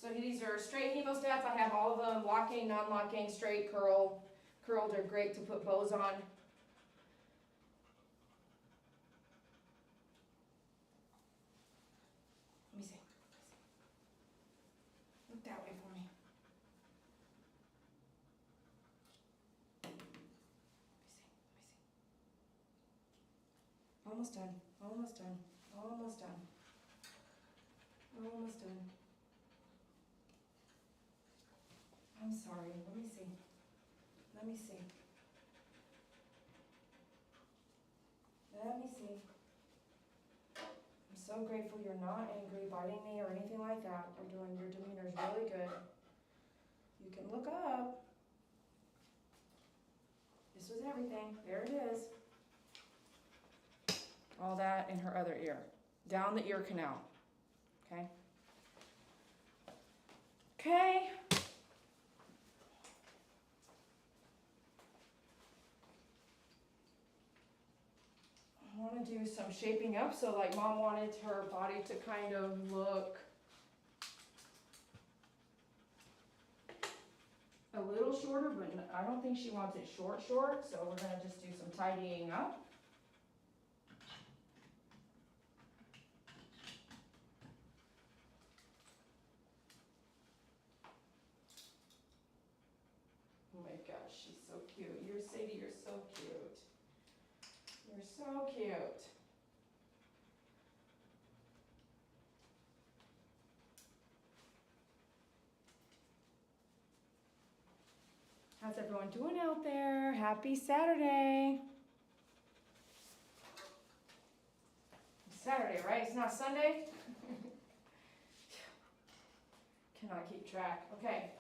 So these are straight hemostats. I have all of them, locking, non-locking, straight, curl. Curled are great to put bows on. Let me see. Look that way for me. Almost done, almost done, almost done, almost done. I'm sorry, let me see. Let me see. Let me see. I'm so grateful you're not angry, biting me, or anything like that. Your demeanor is really good. You can look up. This was everything. There it is. All that in her other ear. Down the ear canal. Okay? Okay. I want to do some shaping up. So like Mom wanted her body to kind of look a little shorter, but I don't think she wants it short. So we're going to just do some tidying up. Oh my gosh, she's so cute. Sadie, you're so cute. You're so cute. How's everyone doing out there? Happy Saturday. It's Saturday, right? It's not Sunday? Cannot keep track. Okay.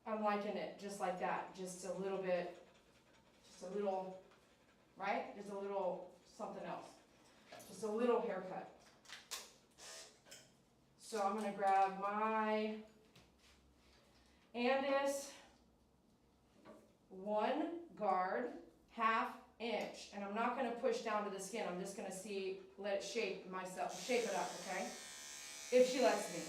I'm liking it just like that. Just a little bit, just a little, right? Just a little something else. Just a little haircut. So I'm going to grab my Andis 1 guard, 1/2 inch, and I'm not going to push down to the skin. I'm just going to let it shape it up, okay? If she lets me.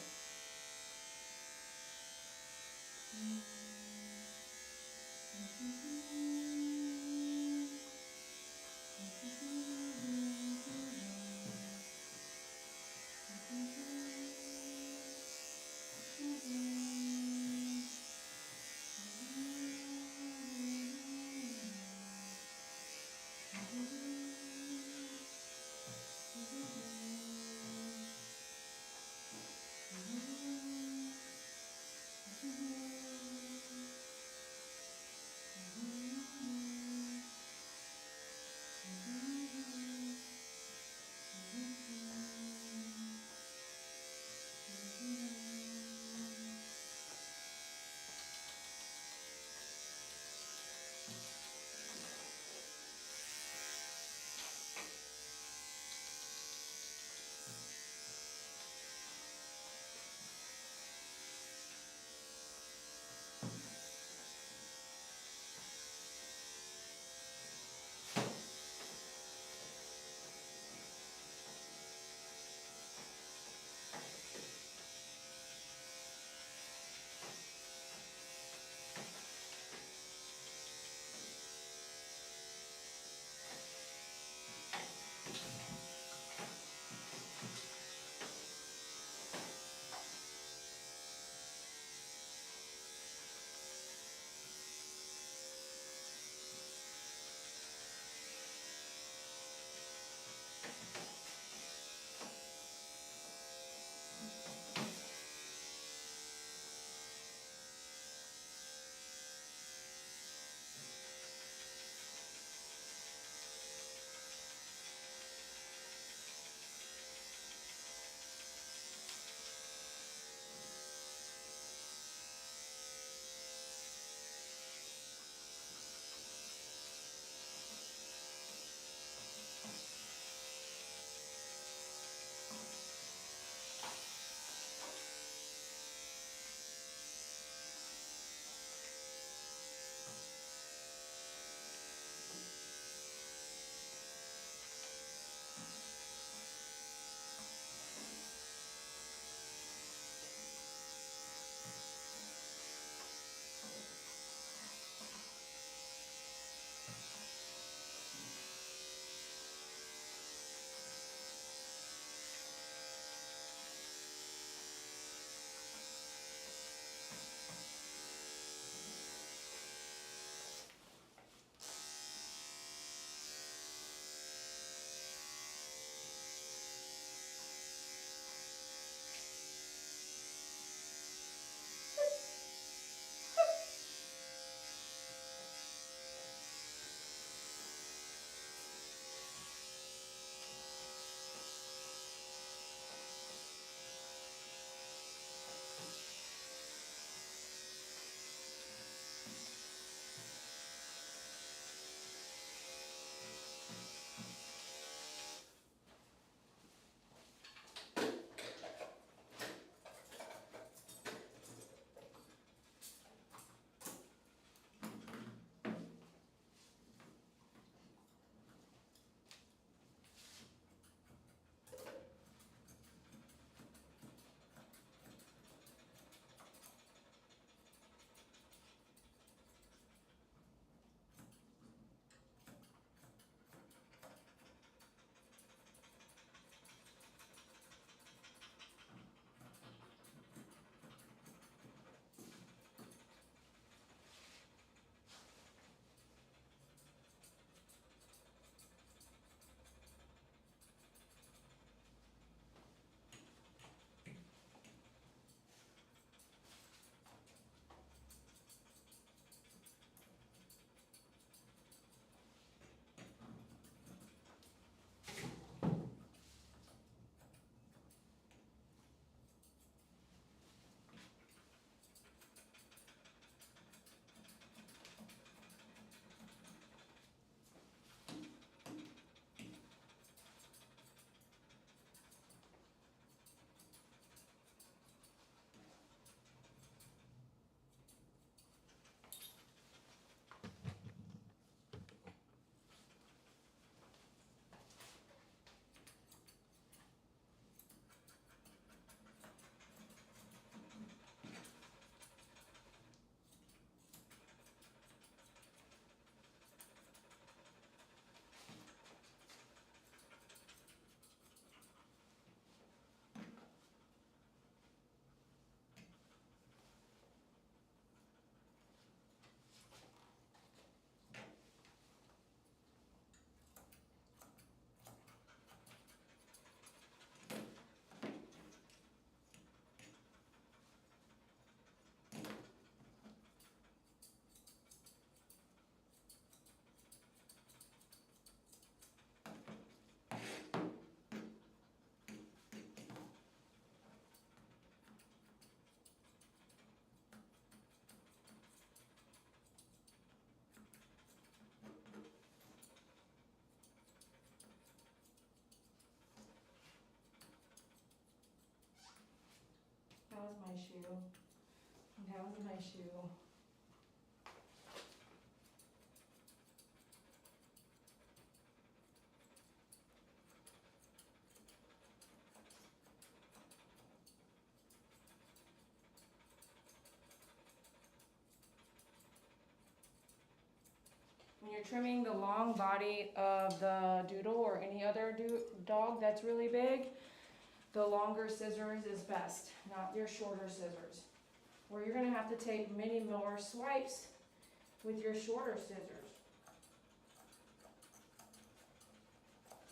How's my shoe? How's my shoe? When you're trimming the long body of the Doodle or any other dog that's really big, the longer scissors is best, not your shorter scissors. Or you're going to have to take many more swipes with your shorter scissors.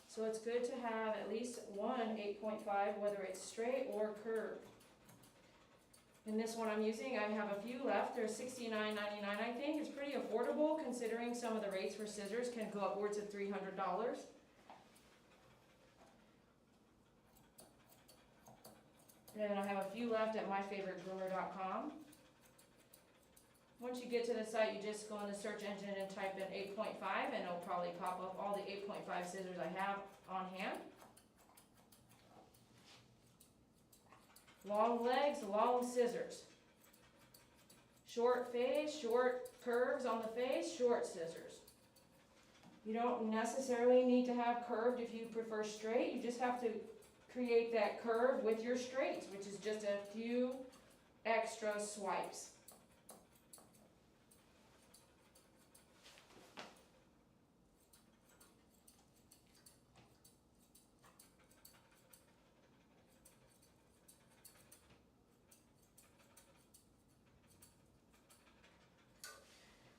So it's good to have at least one 8.5, whether it's straight or curved. In this one I'm using, I have a few left. They're $69.99, I think. It's pretty affordable considering some of the rates for scissors can go upwards of $300. And I have a few left at myfavoritegroomer.com. Once you get to the site, you just go in the search engine and type in 8.5 and it'll probably pop up all the 8.5 scissors I have on hand. Long legs, long scissors. Short face, short curves on the face, short scissors. You don't necessarily need to have curved if you prefer straight. You just have to create that curve with your straights, which is just a few extra swipes.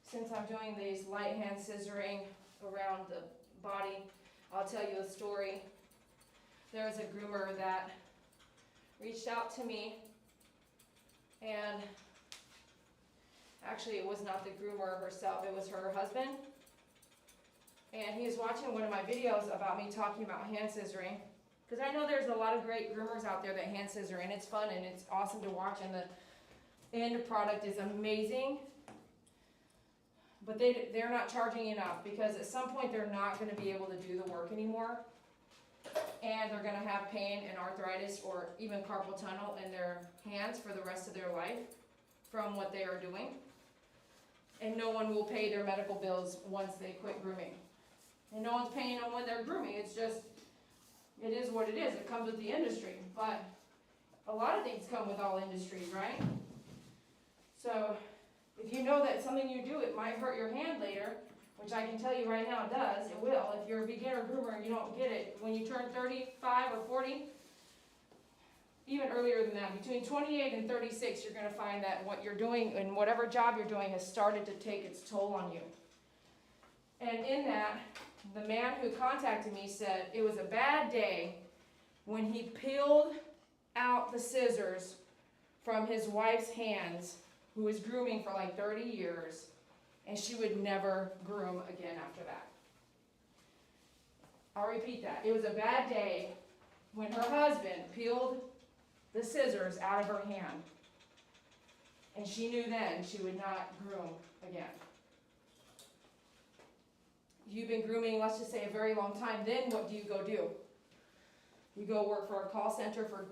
Since I'm doing these light hand scissoring around the body, I'll tell you a story. There was a groomer that reached out to me, and actually it was not the groomer herself, it was her husband. And he was watching one of my videos about me talking about hand scissoring, because I know there's a lot of great groomers out there that hand scissor, and it's fun and it's awesome to watch, and the end product is amazing. But they're not charging enough, because at some point they're not going to be able to do the work anymore. And they're going to have pain and arthritis or even carpal tunnel in their hands for the rest of their life from what they are doing. And no one will pay their medical bills once they quit grooming. And no one's paying them when they're grooming. It's just, it is what it is. It comes with the industry. But a lot of things come with all industries, right? So if you know that something you do, it might hurt your hand later, which I can tell you right now it does, it will. If you're a beginner groomer and you don't get it, when you turn 35 or 40, even earlier than that, between 28 and 36, you're going to find that what you're doing and whatever job you're doing has started to take its toll on you. And in that, the man who contacted me said it was a bad day when he peeled out the scissors from his wife's hands, who was grooming for like 30 years, and she would never groom again after that. I'll repeat that. It was a bad day when her husband peeled the scissors out of her hand, and she knew then she would not groom again. You've been grooming, let's just say, a very long time, then what do? You go work for a call center for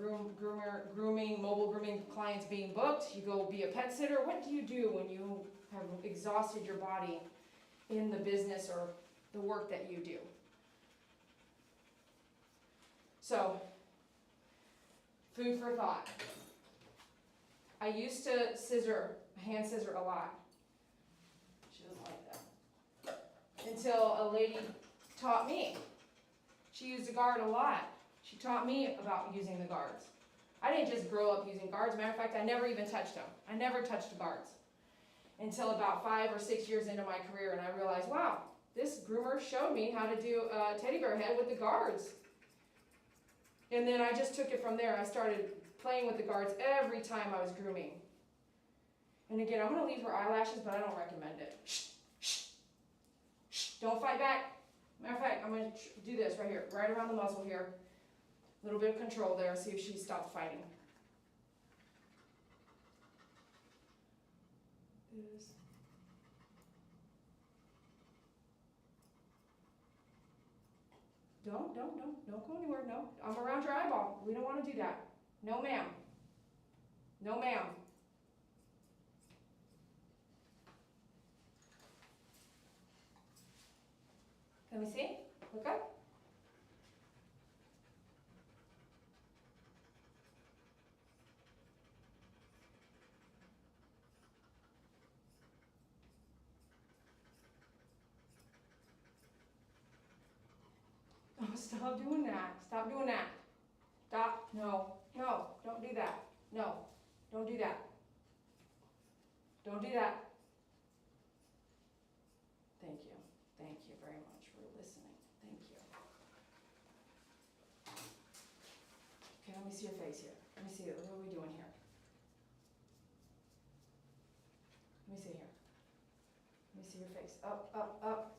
grooming, mobile grooming clients being booked. You go be a pet sitter. What do you do when you have exhausted your body in the business or the work that you do? So, food for thought. I used to hand scissor a lot. She doesn't like that. Until a lady taught me. She used a guard a lot. She taught me about using the guards. I didn't just grow up using guards. Matter of fact, I never even touched them. I never touched guards until about 5 or 6 years into my career, and I realized, wow, this groomer showed me how to do a teddy bear head with the guards. And then I just took it from there. I started playing with the guards every time I was grooming. And again, I'm going to leave her eyelashes, but I don't recommend it. Shh, shh, shh, don't fight back. Matter of fact, I'm going to do this right here, right around the muzzle here. A little bit of control there, see if she stops fighting. Don't go anywhere, no. I'm around your eyeball. We don't want to do that. No, ma'am. No, ma'am. Let me see. Look up. Oh, stop doing that. Stop doing that. Stop. No. No. Don't do that. No. Don't do that. Don't do that. Thank you. Thank you very much for listening. Thank you. Okay, let me see your face here. Let me see it. What are we doing here? Let me see here. Let me see your face. Up, up, up.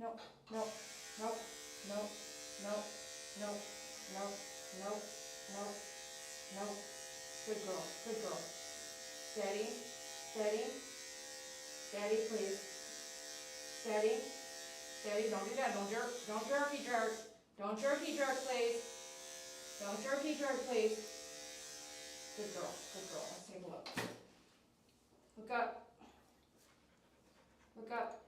No, no, no, no, no, no, no, no, no, no. Good girl, good girl. Steady, steady, steady, please. Steady, steady. Don't do that. Don't jerk. Don't jerky jerk. Don't jerky jerk, please. Don't jerky jerk, please. Good girl, good girl. Let's take a look. Look up. Look up.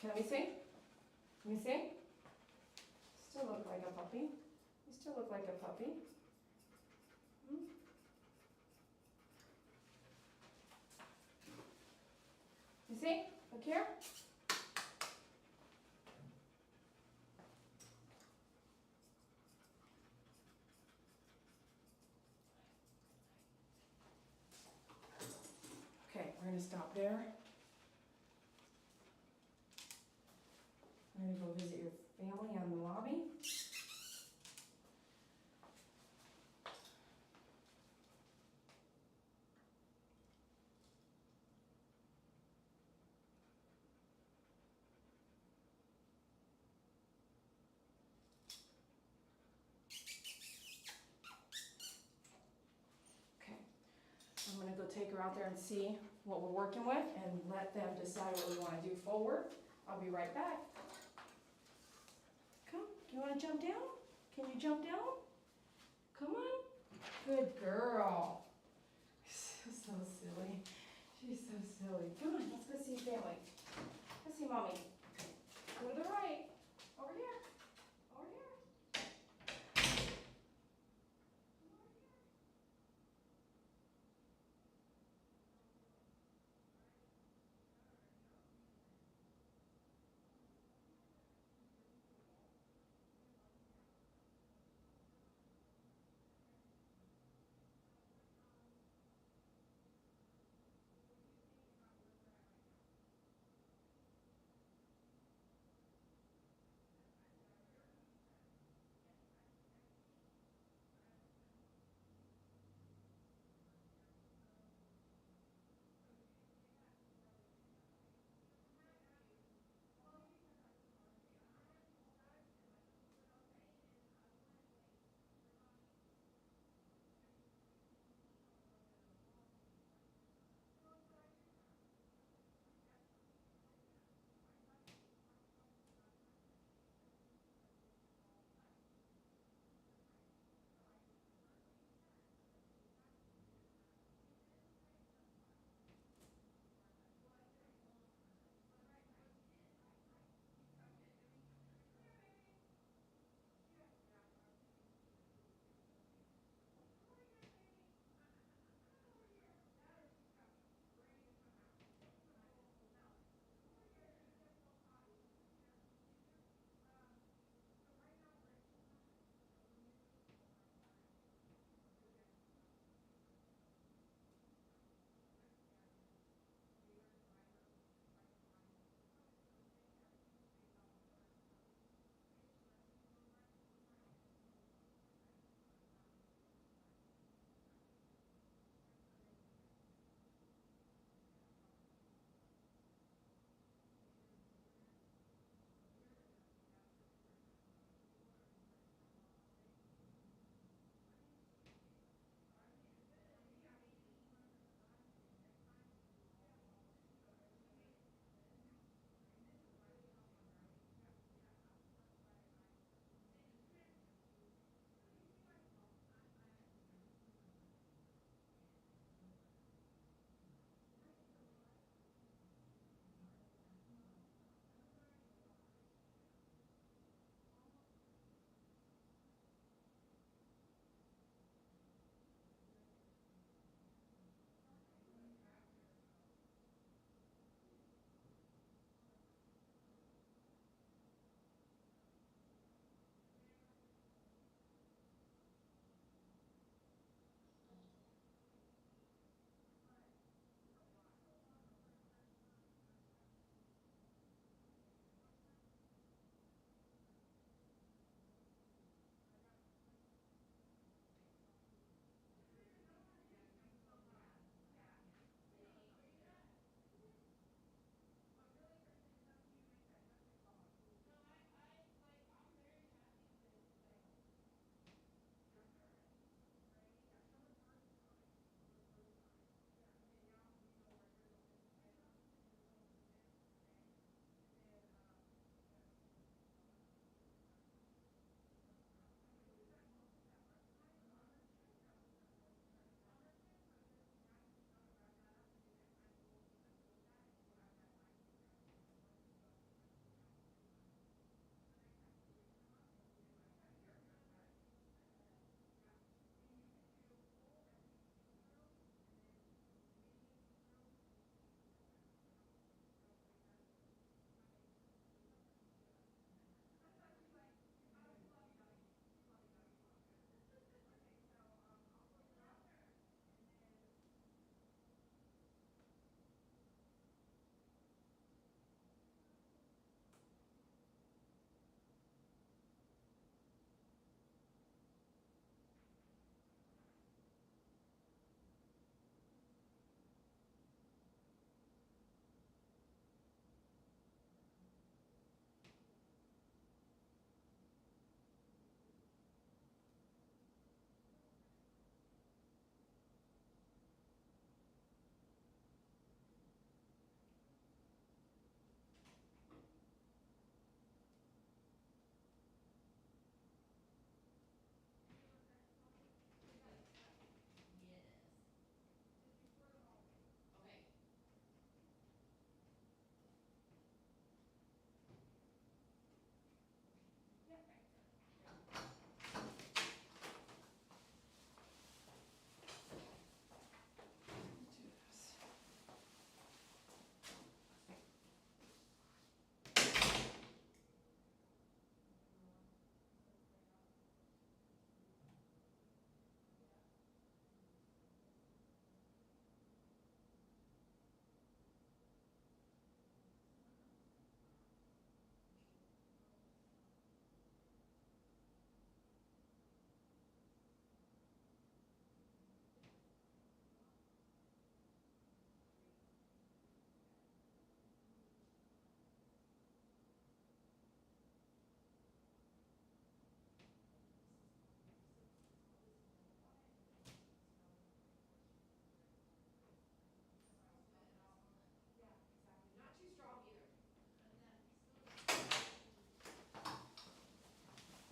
Can we see? Can we see? Still look like a puppy. You still look like a puppy. Hmm? You see? Look here. Okay, we're going to stop there. I'm going to go visit your family on the lobby. Okay, I'm going to go take her out there and see what we're working with and let them decide what we want to do forward. I'll be right back. Come, do you want to jump down? Can you jump down? Come on. Good girl. She's so silly. She's so silly. Come on, let's go see family. Let's see mommy. Go to the right. Over here. Over here.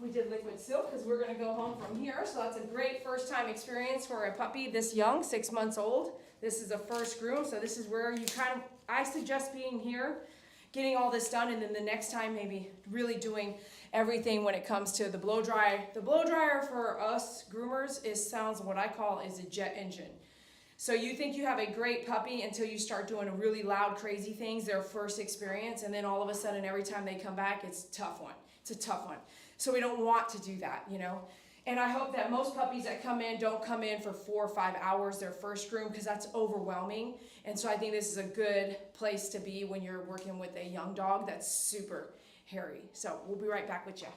We did liquid silk because we're going to go home from here. So that's a great first time experience for a puppy this young, 6 months old. This is a first groom. So this is where you I suggest being here, getting all this done, and then the next time maybe really doing everything when it comes to the blow dry. The blow dryer for us groomers sounds what I call is a jet engine. So you think you have a great puppy until you start doing really loud, crazy things, their first experience, and then all of a sudden every time they come back, it's a tough one. It's a tough one. So we don't want to do that, you know. And I hope that most puppies that come in don't come in for 4 or 5 hours their first groom, because that's overwhelming. And so I think this is a good place to be when you're working with a young dog that's super hairy. So we'll be right back with you.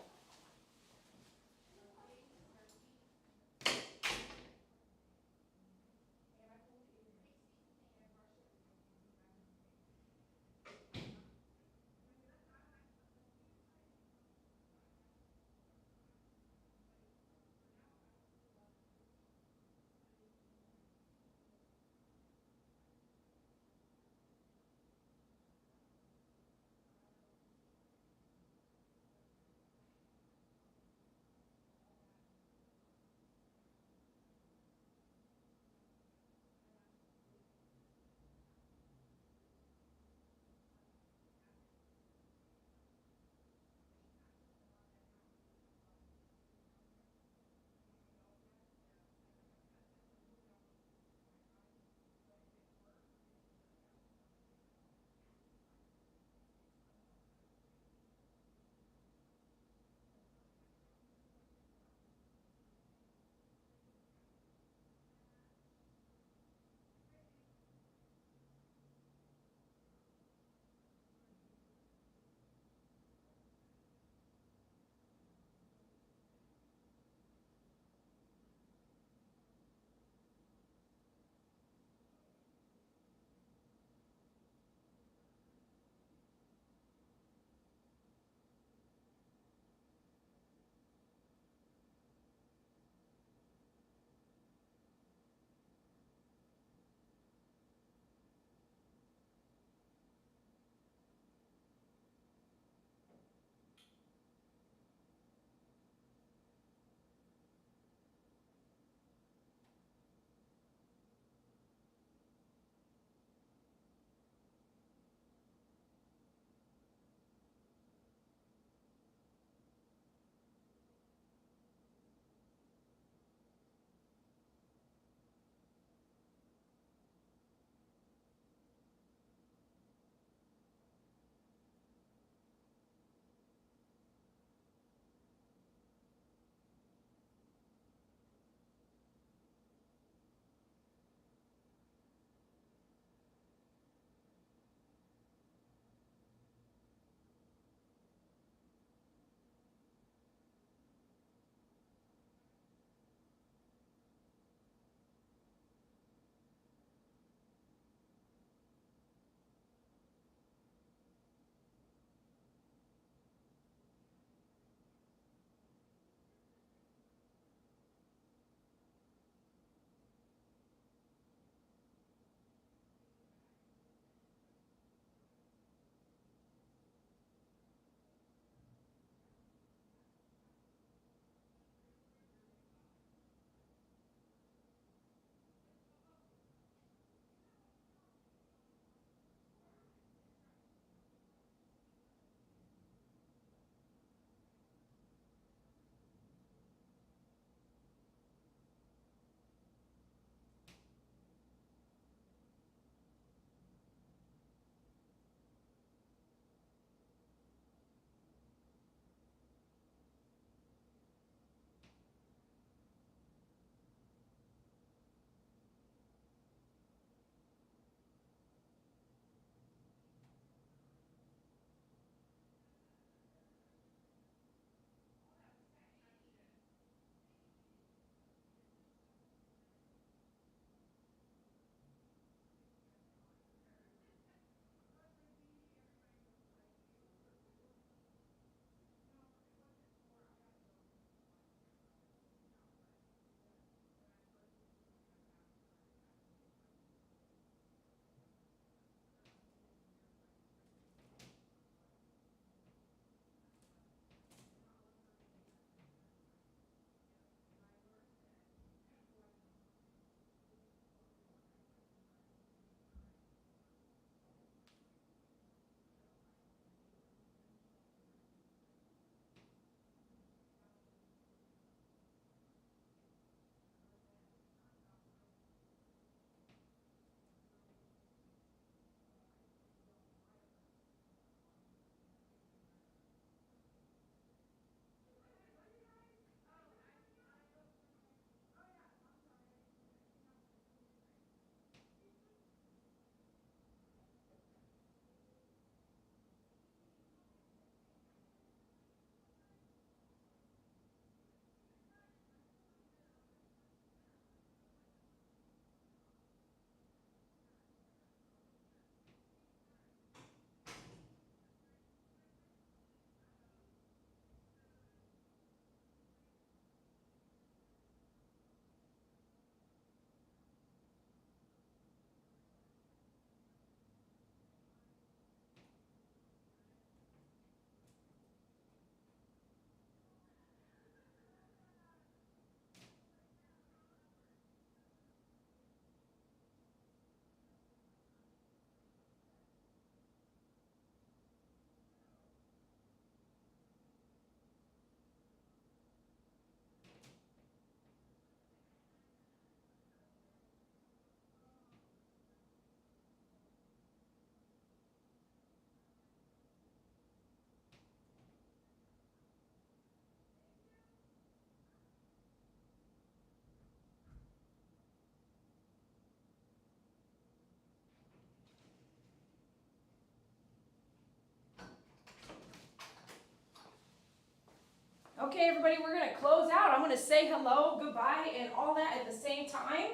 Okay, everybody, we're going to close out. I'm going to say hello, goodbye, and all that at the same time.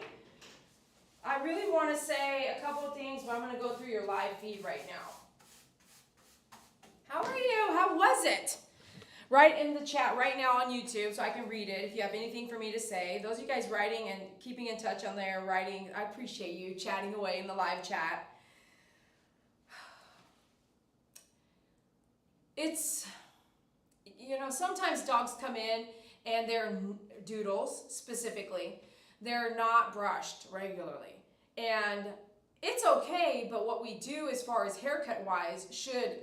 I really want to say a couple of things, but I'm going to go through your live feed right now. How are you? How was it? Write in the chat right now on YouTube so I can read it if you have anything for me to say. Those of you guys writing and keeping in touch on there, writing, I appreciate you chatting away in the live chat. It's, you know, sometimes dogs come in and they're doodles specifically. They're not brushed regularly. And it's okay, but what we do as far as haircut wise should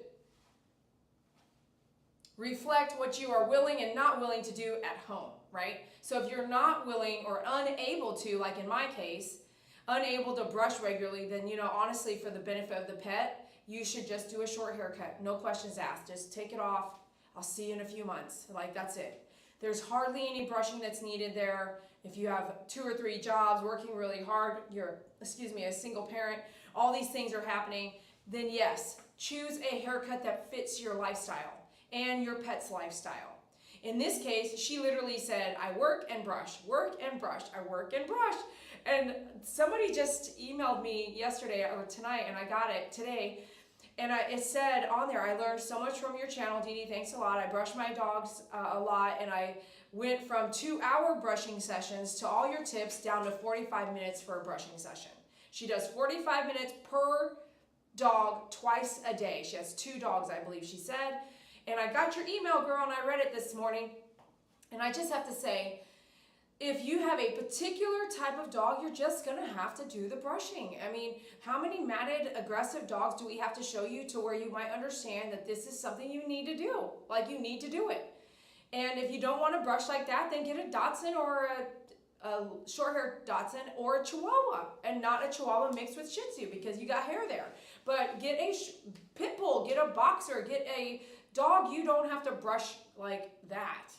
reflect what you are willing and not willing to do at home, right? So if you're not willing or unable to, like in my case, unable to brush regularly, then, you know, honestly, for the benefit of the pet, you should just do a short haircut. No questions asked. Just take it off. I'll see you in a few months. Like, that's it. There's hardly any brushing that's needed there. If you have 2 or 3 jobs, working really hard, you're, a single parent, all these things are happening, then yes, choose a haircut that fits your lifestyle and your pet's lifestyle. In this case, she literally said, I work and brush, I work and brush. And somebody just emailed me yesterday or tonight, and I got it today, and it said on there, I learned so much from your channel, Dee Dee, thanks a lot. I brush my dogs a lot, and I went from 2-hour brushing sessions to all your tips down to 45 minutes for a brushing session. She does 45 minutes per dog twice a day. She has 2 dogs, I believe she said. And I got your email, girl, and I read it this morning. And I just have to say, if you have a particular type of dog, you're just going to have to do the brushing. I mean, how many matted, aggressive dogs do we have to show you to where you might understand that this is something you need to do? Like, you need to do it. And if you don't want to brush like that, then get a Dachshund or a short-haired Dachshund or a Chihuahua, and not a Chihuahua mixed with Shih Tzu because you got hair there. But get a pit bull, get a boxer, get a dog you don't have to brush like that.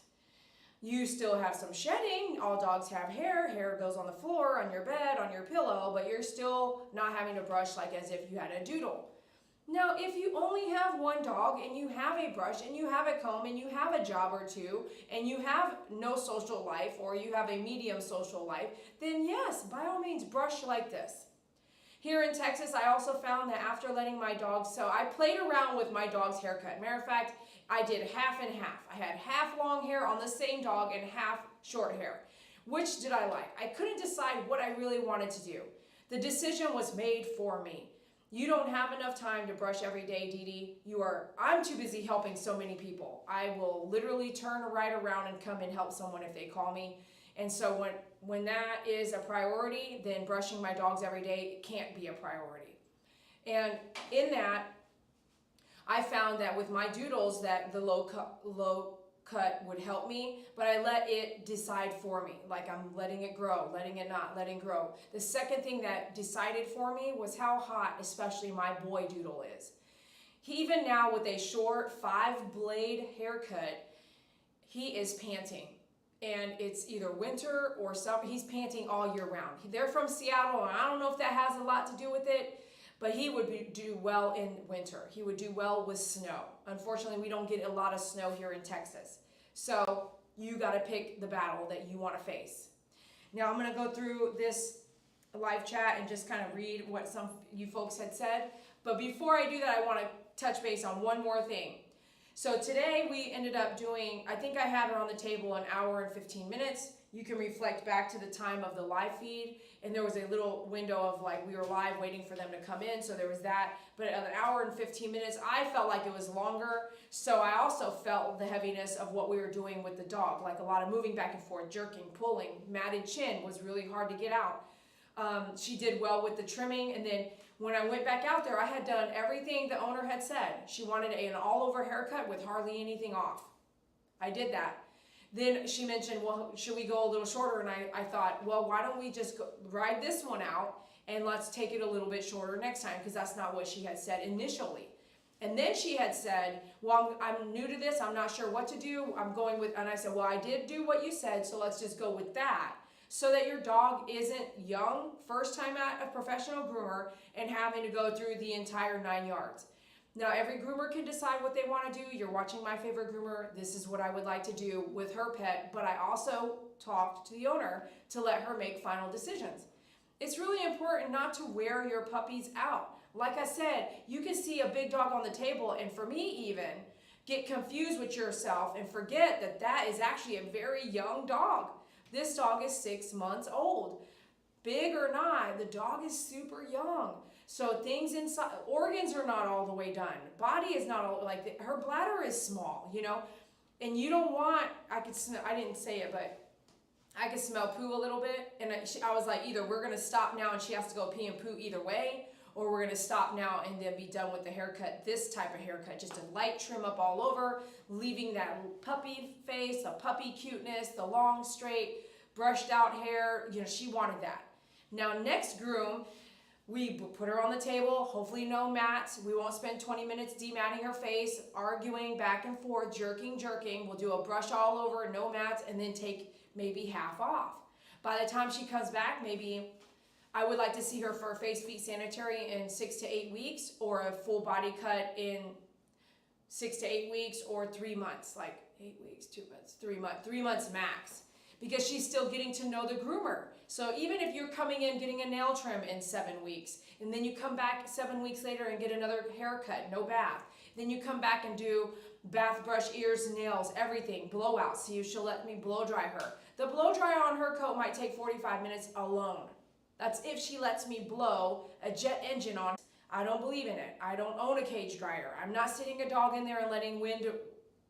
You still have some shedding. All dogs have hair. Hair goes on the floor, on your bed, on your pillow, but you're still not having to brush like as if you had a doodle. Now, if you only have 1 dog and you have a brush and you have a comb and you have a job or 2 and you have no social life or you have a medium social life, then yes, by all means, brush like this. Here in Texas, I also found that after letting my dogs, so I played around with my dog's haircut. Matter of fact, I did half and half. I had half long hair on the same dog and half short hair. Which did I like? I couldn't decide what I really wanted to do. The decision was made for me. You don't have enough time to brush every day, Dee Dee. I'm too busy helping so many people. I will literally turn right around and come and help someone if they call me. And so when that is a priority, then brushing my dogs every day can't be a priority. And in that, I found that with my doodles that the low cut would help me, but I let it decide for me. Like, I'm letting it grow, letting it not, letting grow. The second thing that decided for me was how hot, especially my boy doodle is. Even now with a short 5-blade haircut, he is panting. And it's either winter or summer. He's panting all year round. They're from Seattle, and I don't know if that has a lot to do with it, but he would do well in winter. He would do well with snow. Unfortunately, we don't get a lot of snow here in Texas. So you got to pick the battle that you want to face. Now I'm going to go through this live chat and just kind of read what some you folks had said. But before I do that, I want to touch base on one more thing. So today we ended up doing, I think I had her on the table 1 hour and 15 minutes. You can reflect back to the time of the live feed, and there was a little window of like we were live waiting for them to come in, so there was that. But at 1 hour and 15 minutes, I felt like it was longer, so I also felt the heaviness of what we were doing with the dog, like a lot of moving back and forth, jerking, pulling, matted chin was really hard to get out. She did well with the trimming, and then when I went back out there, I had done everything the owner had said. She wanted an all-over haircut with hardly anything off. I did that. Then she mentioned, well, should we go a little shorter? And I thought, well, why don't we just ride this one out and let's take it a little bit shorter next time, because that's not what she had said initially. And then she had said, well, I'm new to this. I'm not sure what to do. I'm going with, and I said, well, I did do what you said, so let's just go with that, so that your dog isn't young, first time at a professional groomer, and having to go through the entire 9 yards. Now, every groomer can decide what they want to do. You're watching My Favorite Groomer. This is what I would like to do with her pet, but I also talked to the owner to let her make final decisions. It's really important not to wear your puppies out. Like I said, you can see a big dog on the table, and for me even, get confused with yourself and forget that that is actually a very young dog. This dog is 6 months old. Big or not, the dog is super young. So things inside, organs are not all the way done. Body is not all, like her bladder is small, you know? And you don't want, I didn't say it, but I could smell poo a little bit. And I was like, either we're gonna stop now and she has to go pee and poo either way, or we're gonna stop now and then be done with the haircut, this type of haircut, just a light trim up all over, leaving that puppy face, the puppy cuteness, the long, straight, brushed out hair, you know, she wanted that. Now next groom, we put her on the table, hopefully no mats. We won't spend 20 minutes dematting her face, arguing back and forth, jerking. We'll do a brush all over, no mats, and then take maybe half off. By the time she comes back, maybe I would like to see her for a face, feet, sanitary in 6 to 8 weeks, or a full body cut in 6 to 8 weeks, or 3 months, like 8 weeks, 2 months, 3 months max. Because she's still getting to know the groomer. So even if you're coming in getting a nail trim in 7 weeks, and then you come back 7 weeks later and get another haircut, no bath. Then you come back and do bath, brush, ears, nails, everything, blowout. See, she'll let me blow dry her. The blow dryer on her coat might take 45 minutes alone. That's if she lets me blow a jet engine on. I don't believe in it. I don't own a cage dryer. I'm not sitting a dog in there and letting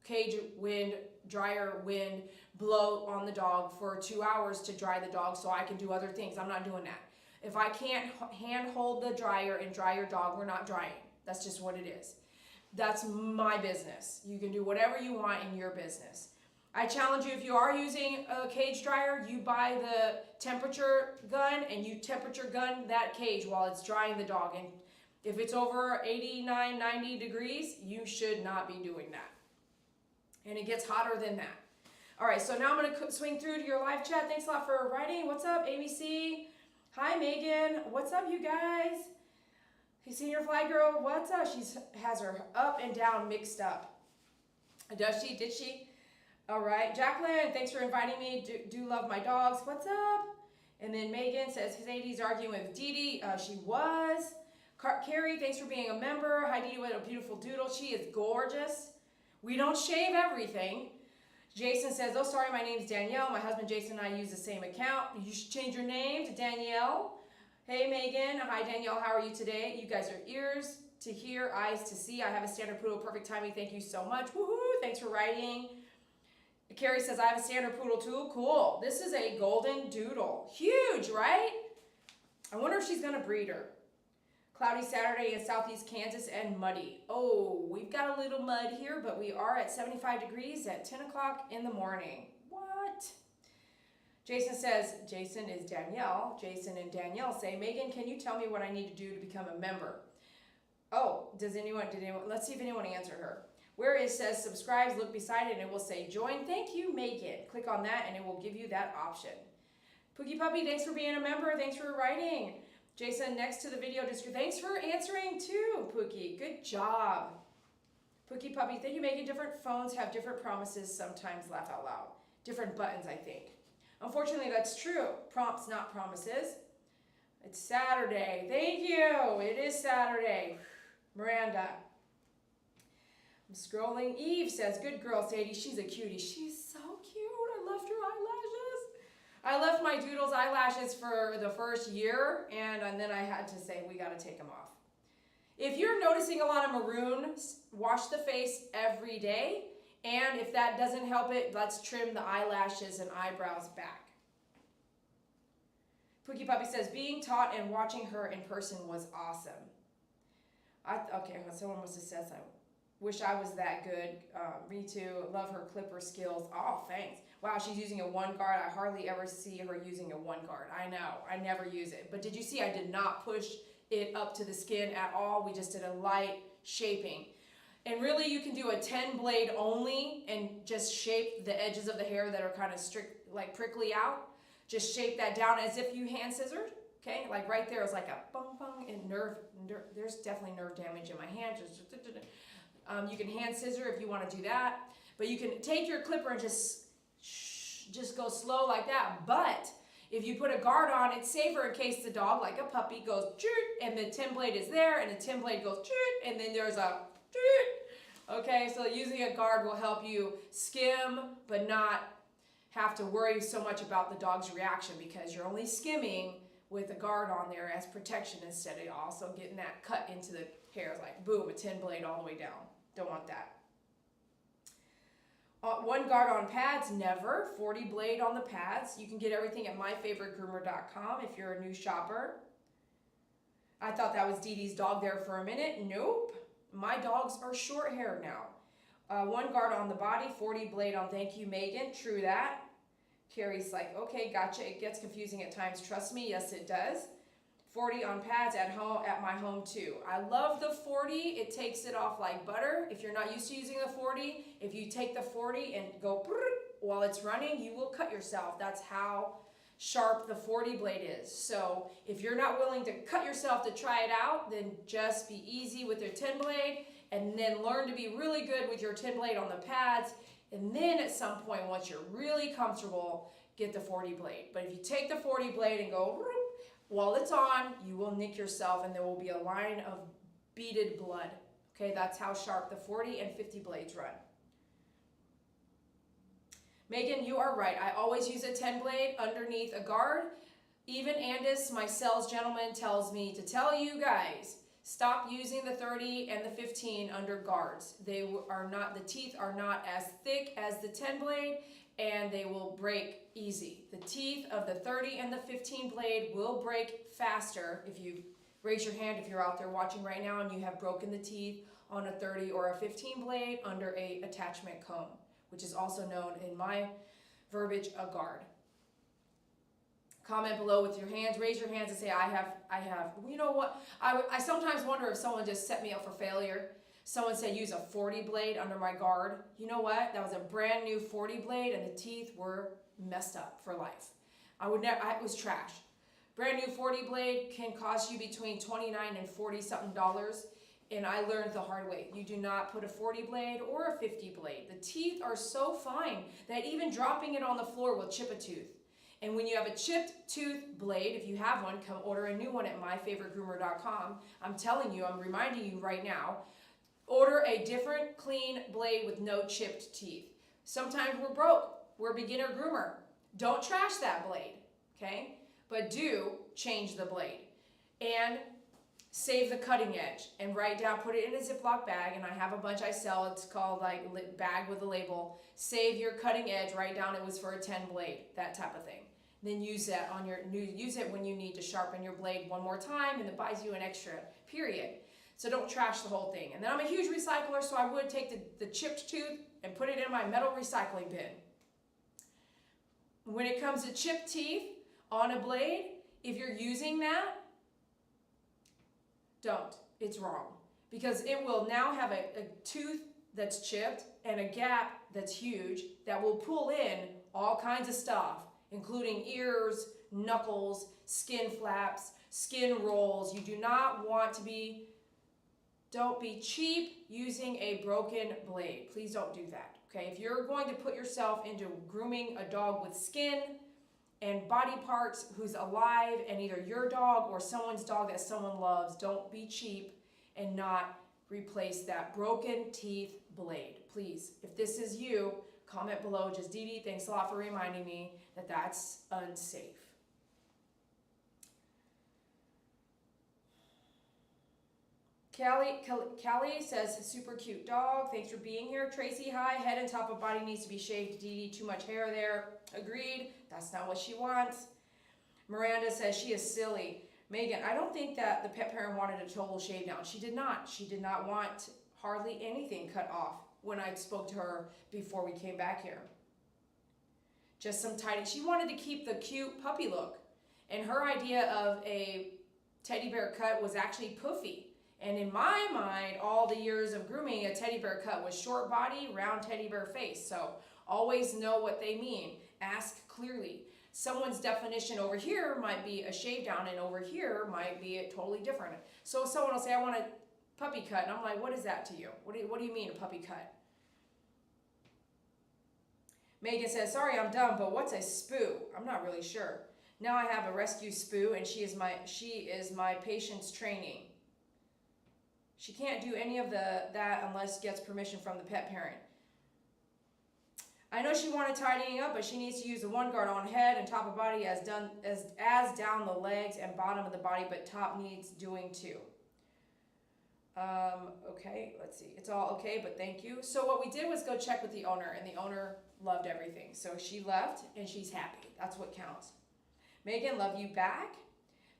cage wind, dryer wind blow on the dog for 2 hours to dry the dog so I can do other things. I'm not doing that. If I can't hand hold the dryer and dry your dog, we're not drying. That's just what it is. That's my business. You can do whatever you want in your business. I challenge you, if you are using a cage dryer, you buy the temperature gun and you temperature gun that cage while it's drying the dog. And if it's over 89, 90 degrees, you should not be doing that. And it gets hotter than that. All right, so now I'm gonna swing through to your live chat. Thanks a lot for writing. What's up, Amy C? Hi, Megan. What's up, you guys? Hey, Senior Fly Girl, what's up? She has her up and down mixed up. Does she? Did she? All right, Jacqueline, thanks for inviting me. Do love my dogs. What's up? And then Megan says, Sadie's arguing with Dee Dee. She was. Carrie, thanks for being a member. Hi, Dee Dee, what a beautiful doodle. She is gorgeous. We don't shave everything. Jason says, oh, sorry, my name's Danielle. My husband Jason and I use the same account. You should change your name to Danielle. Hey, Megan. Hi, Danielle. How are you today? You guys are ears to hear, eyes to see. I have a standard poodle, perfect timing. Thank you so much. Woohoo! Thanks for writing. Carrie says, I have a standard poodle too. Cool. This is a golden doodle. Huge, right? I wonder if she's going to breed her. Cloudy Saturday in southeast Kansas and muddy. Oh, we've got a little mud here, but we are at 75 degrees at 10 o'clock in the morning. What? Jason says, Jason is Danielle. Jason and Danielle say, Megan, can you tell me what I need to do to become a member? Oh, did anyone, let's see if anyone answered her. Where it says subscribe, look beside it and it will say join. Thank you, Megan. Click on that and it will give you that option. Pookie Puppy, thanks for being a member. Thanks for writing. Jason, next to the video description. Thanks for answering too, Pookie. Good job. Pookie Puppy, thank you, Megan. Different phones have different promises, sometimes laugh out loud. Different buttons, I think. Unfortunately, that's true. Prompts, not promises. It's Saturday. Thank you. It is Saturday. Miranda. I'm scrolling. Eve says, good girl, Sadie. She's a cutie. She's so cute. I left her eyelashes. I left my Doodle's eyelashes for the first year, and then I had to say, we got to take them off. If you're noticing a lot of maroon, wash the face every day. And if that doesn't help it, let's trim the eyelashes and eyebrows back. Pookie Puppy says, being taught and watching her in person was awesome. Okay, someone must have said something. Wish I was that good. Me too. Love her clipper skills. Oh, thanks. Wow, she's using a one guard. I hardly ever see her using a one guard. I know. I never use it. But did you see I did not push it up to the skin at all? We just did a light shaping. And really you can do a 10 blade only and just shape the edges of the hair that are kind of strict, like prickly out. Just shape that down as if you hand scissors. Okay, like right there is like a bung bung and nerve, there's definitely nerve damage in my hand. You can hand scissor if you want to do that, but you can take your clipper and just go slow like that. But if you put a guard on, it's safer in case the dog, like a puppy, goes and the 10 blade is there, and the 10 blade goes and then there's a okay, so using a guard will help you skim, but not have to worry so much about the dog's reaction, because you're only skimming with a guard on there as protection instead of also getting that cut into the hairs, like boom, a 10 blade all the way down. Don't want that. One guard on pads, never. 40 blade on the pads. You can get everything at myfavoritegroomer.com if you're a new shopper. I thought that was Dee Dee's dog there for a minute. Nope. My dogs are short haired now. One guard on the body, 40 blade on thank you, Megan. True that. Carrie's like, okay, gotcha. It gets confusing at times. Trust me. Yes, it does. 40 on pads at home, at my home too. I love the 40. It takes it off like butter. If you're not used to using the 40, if you take the 40 and go while it's running, you will cut yourself. That's how sharp the 40 blade is. So if you're not willing to cut yourself to try it out, then just be easy with your 10 blade, and then learn to be really good with your 10 blade on the pads. And then at some point, once you're really comfortable, get the 40 blade. But if you take the 40 blade and go while it's on, you will nick yourself, and there will be a line of beaded blood. Okay, that's how sharp the 40 and 50 blades run. Megan, you are right. I always use a 10 blade underneath a guard. Even Andis, my sales gentleman, tells me to tell you guys, stop using the 30 and the 15 under guards. They are not, the teeth are not as thick as the 10 blade, and they will break easy. The teeth of the 30 and the 15 blade will break faster. If you raise your hand, if you're out there watching right now and you have broken the teeth on a 30 or a 15 blade under a attachment comb, which is also known in my verbiage a guard. Comment below with your hands. Raise your hands and say, I have. You know what? I sometimes wonder if someone just set me up for failure. Someone said use a 40 blade under my guard. You know what? That was a brand new 40 blade, and the teeth were messed up for life. It was trash. Brand new 40 blade can cost you between $29 and $40 something dollars. And I learned the hard way. You do not put a 40 blade or a 50 blade. The teeth are so fine that even dropping it on the floor will chip a tooth. And when you have a chipped tooth blade, if you have one, come order a new one at myfavoritegroomer.com. I'm telling you, I'm reminding you right now, order a different clean blade with no chipped teeth. Sometimes we're broke. We're a beginner groomer. Don't trash that blade, okay? But do change the blade. And save the cutting edge and write down, put it in a Ziploc bag, and I have a bunch I sell. It's called like bag with a label. Save your cutting edge, write down it was for a 10 blade, that type of thing. Then use that on use it when you need to sharpen your blade one more time, and it buys you an extra, period. So don't trash the whole thing. And then I'm a huge recycler, so I would take the chipped tooth and put it in my metal recycling bin. When it comes to chipped teeth on a blade, if you're using that, don't. It's wrong. Because it will now have a tooth that's chipped and a gap that's huge that will pull in all kinds of stuff, including ears, knuckles, skin flaps, skin rolls. You do not want to be, don't be cheap using a broken blade. Please don't do that. Okay, if you're going to put yourself into grooming a dog with skin and body parts who's alive, and either your dog or someone's dog that someone loves, don't be cheap and not replace that broken teeth blade. Please, if this is you, comment below. Just Dee Dee, thanks a lot for reminding me that that's unsafe. Callie says, super cute dog. Thanks for being here. Tracy, hi. Head and top of body needs to be shaved. Dee Dee, too much hair there. Agreed. That's not what she wants. Miranda says, she is silly. Megan, I don't think that the pet parent wanted a total shave down. She did not. She did not want hardly anything cut off when I spoke to her before we came back here. Just some tidy. She wanted to keep the cute puppy look. And her idea of a teddy bear cut was actually poofy. And in my mind, all the years of grooming, a teddy bear cut was short body, round teddy bear face. So always know what they mean. Ask clearly. Someone's definition over here might be a shave down, and over here might be totally different. So someone will say, I want a puppy cut, and I'm like, what is that to you? What do you mean a puppy cut? Megan says, sorry, I'm dumb, but what's a spoo? I'm not really sure. Now I have a rescue spoo, and she is my patient's training. She can't do any of that unless gets permission from the pet parent. I know she wanted tidying up, but she needs to use the one guard on head and top of body as down the legs and bottom of the body, but top needs doing too. Okay, let's see. It's all okay, but thank you. So what we did was go check with the owner, and the owner loved everything. So she left, and she's happy. That's what counts. Megan, love you back.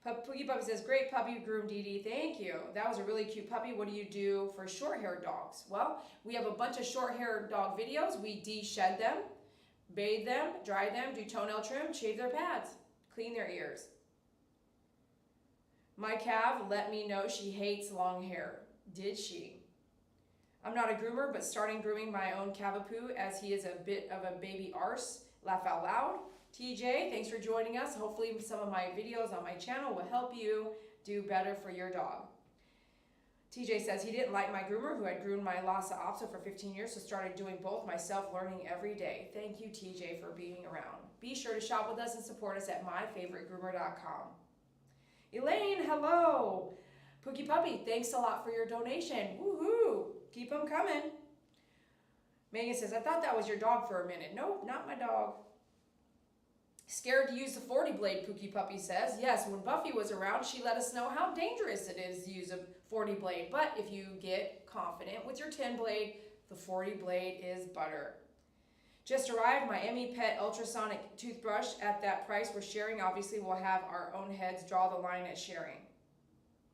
Poogie Puppy says, great puppy, Groom DD. Thank you. That was a really cute puppy. What do you do for short-haired dogs? Well, we have a bunch of short-haired dog videos. We de-shed them, bathe them, dry them, do toenail trim, shave their pads, clean their ears. My Cav let me know she hates long hair. Did she? I'm not a groomer, but starting grooming my own Cavapoo as he is a bit of a baby arse. Laugh out loud. TJ, thanks for joining us. Hopefully some of my videos on my channel will help you do better for your dog. TJ says he didn't like my groomer who had groomed my Lhasa Apso for 15 years, so started doing both myself, learning every day. Thank you, TJ, for being around. Be sure to shop with us and support us at myfavoritegroomer.com. Elaine, hello. Pookie Puppy, thanks a lot for your donation. Woohoo! Keep them coming. Megan says, I thought that was your dog for a minute. Nope, not my dog. Scared to use the 40 blade, Pookie Puppy says. Yes, when Buffy was around, she let us know how dangerous it is to use a 40 blade. But if you get confident with your 10 blade, the 40 blade is butter. Just arrived, my Emmy Pet ultrasonic toothbrush at that price. We're sharing. Obviously, we'll have our own heads draw the line at sharing.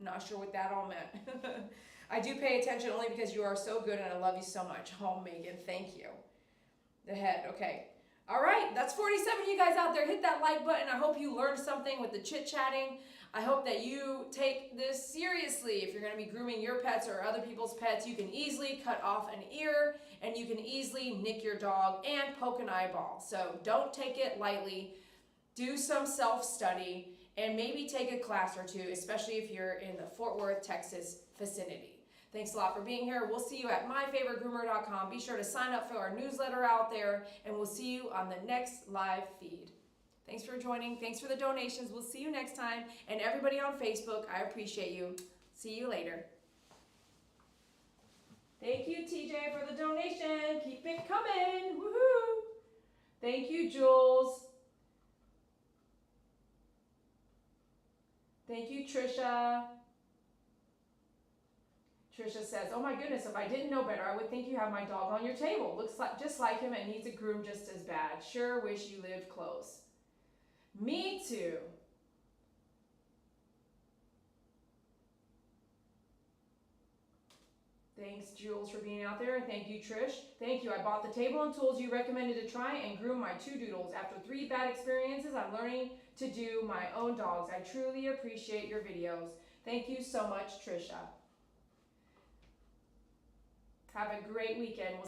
Not sure what that all meant. I do pay attention only because you are so good and I love you so much. Oh, Megan, thank you. The head, okay. All right, that's 47 of you guys out there. Hit that like button. I hope you learned something with the chit-chatting. I hope that you take this seriously. If you're going to be grooming your pets or other people's pets, you can easily cut off an ear and you can easily nick your dog and poke an eyeball. So don't take it lightly. Do some self-study and maybe take a class or two, especially if you're in the Fort Worth, Texas vicinity. Thanks a lot for being here. We'll see you at myfavoritegroomer.com. Be sure to sign up for our newsletter out there, and we'll see you on the next live feed. Thanks for joining. Thanks for the donations. We'll see you next time. And everybody on Facebook, I appreciate you. See you later. Thank you, TJ, for the donation. Keep it coming. Woohoo! Thank you, Jules. Thank you, Trisha. Trisha says, oh my goodness, if I didn't know better, I would think you have my dog on your table. Looks like just like him and needs a groom just as bad. Sure wish you lived close. Me too. Thanks, Jules, for being out there. And thank you, Trish. Thank you. I bought the table and tools you recommended to try and groom my 2 Doodles. After 3 bad experiences, I'm learning to do my own dogs. I truly appreciate your videos. Thank you so much, Trisha. Have a great weekend.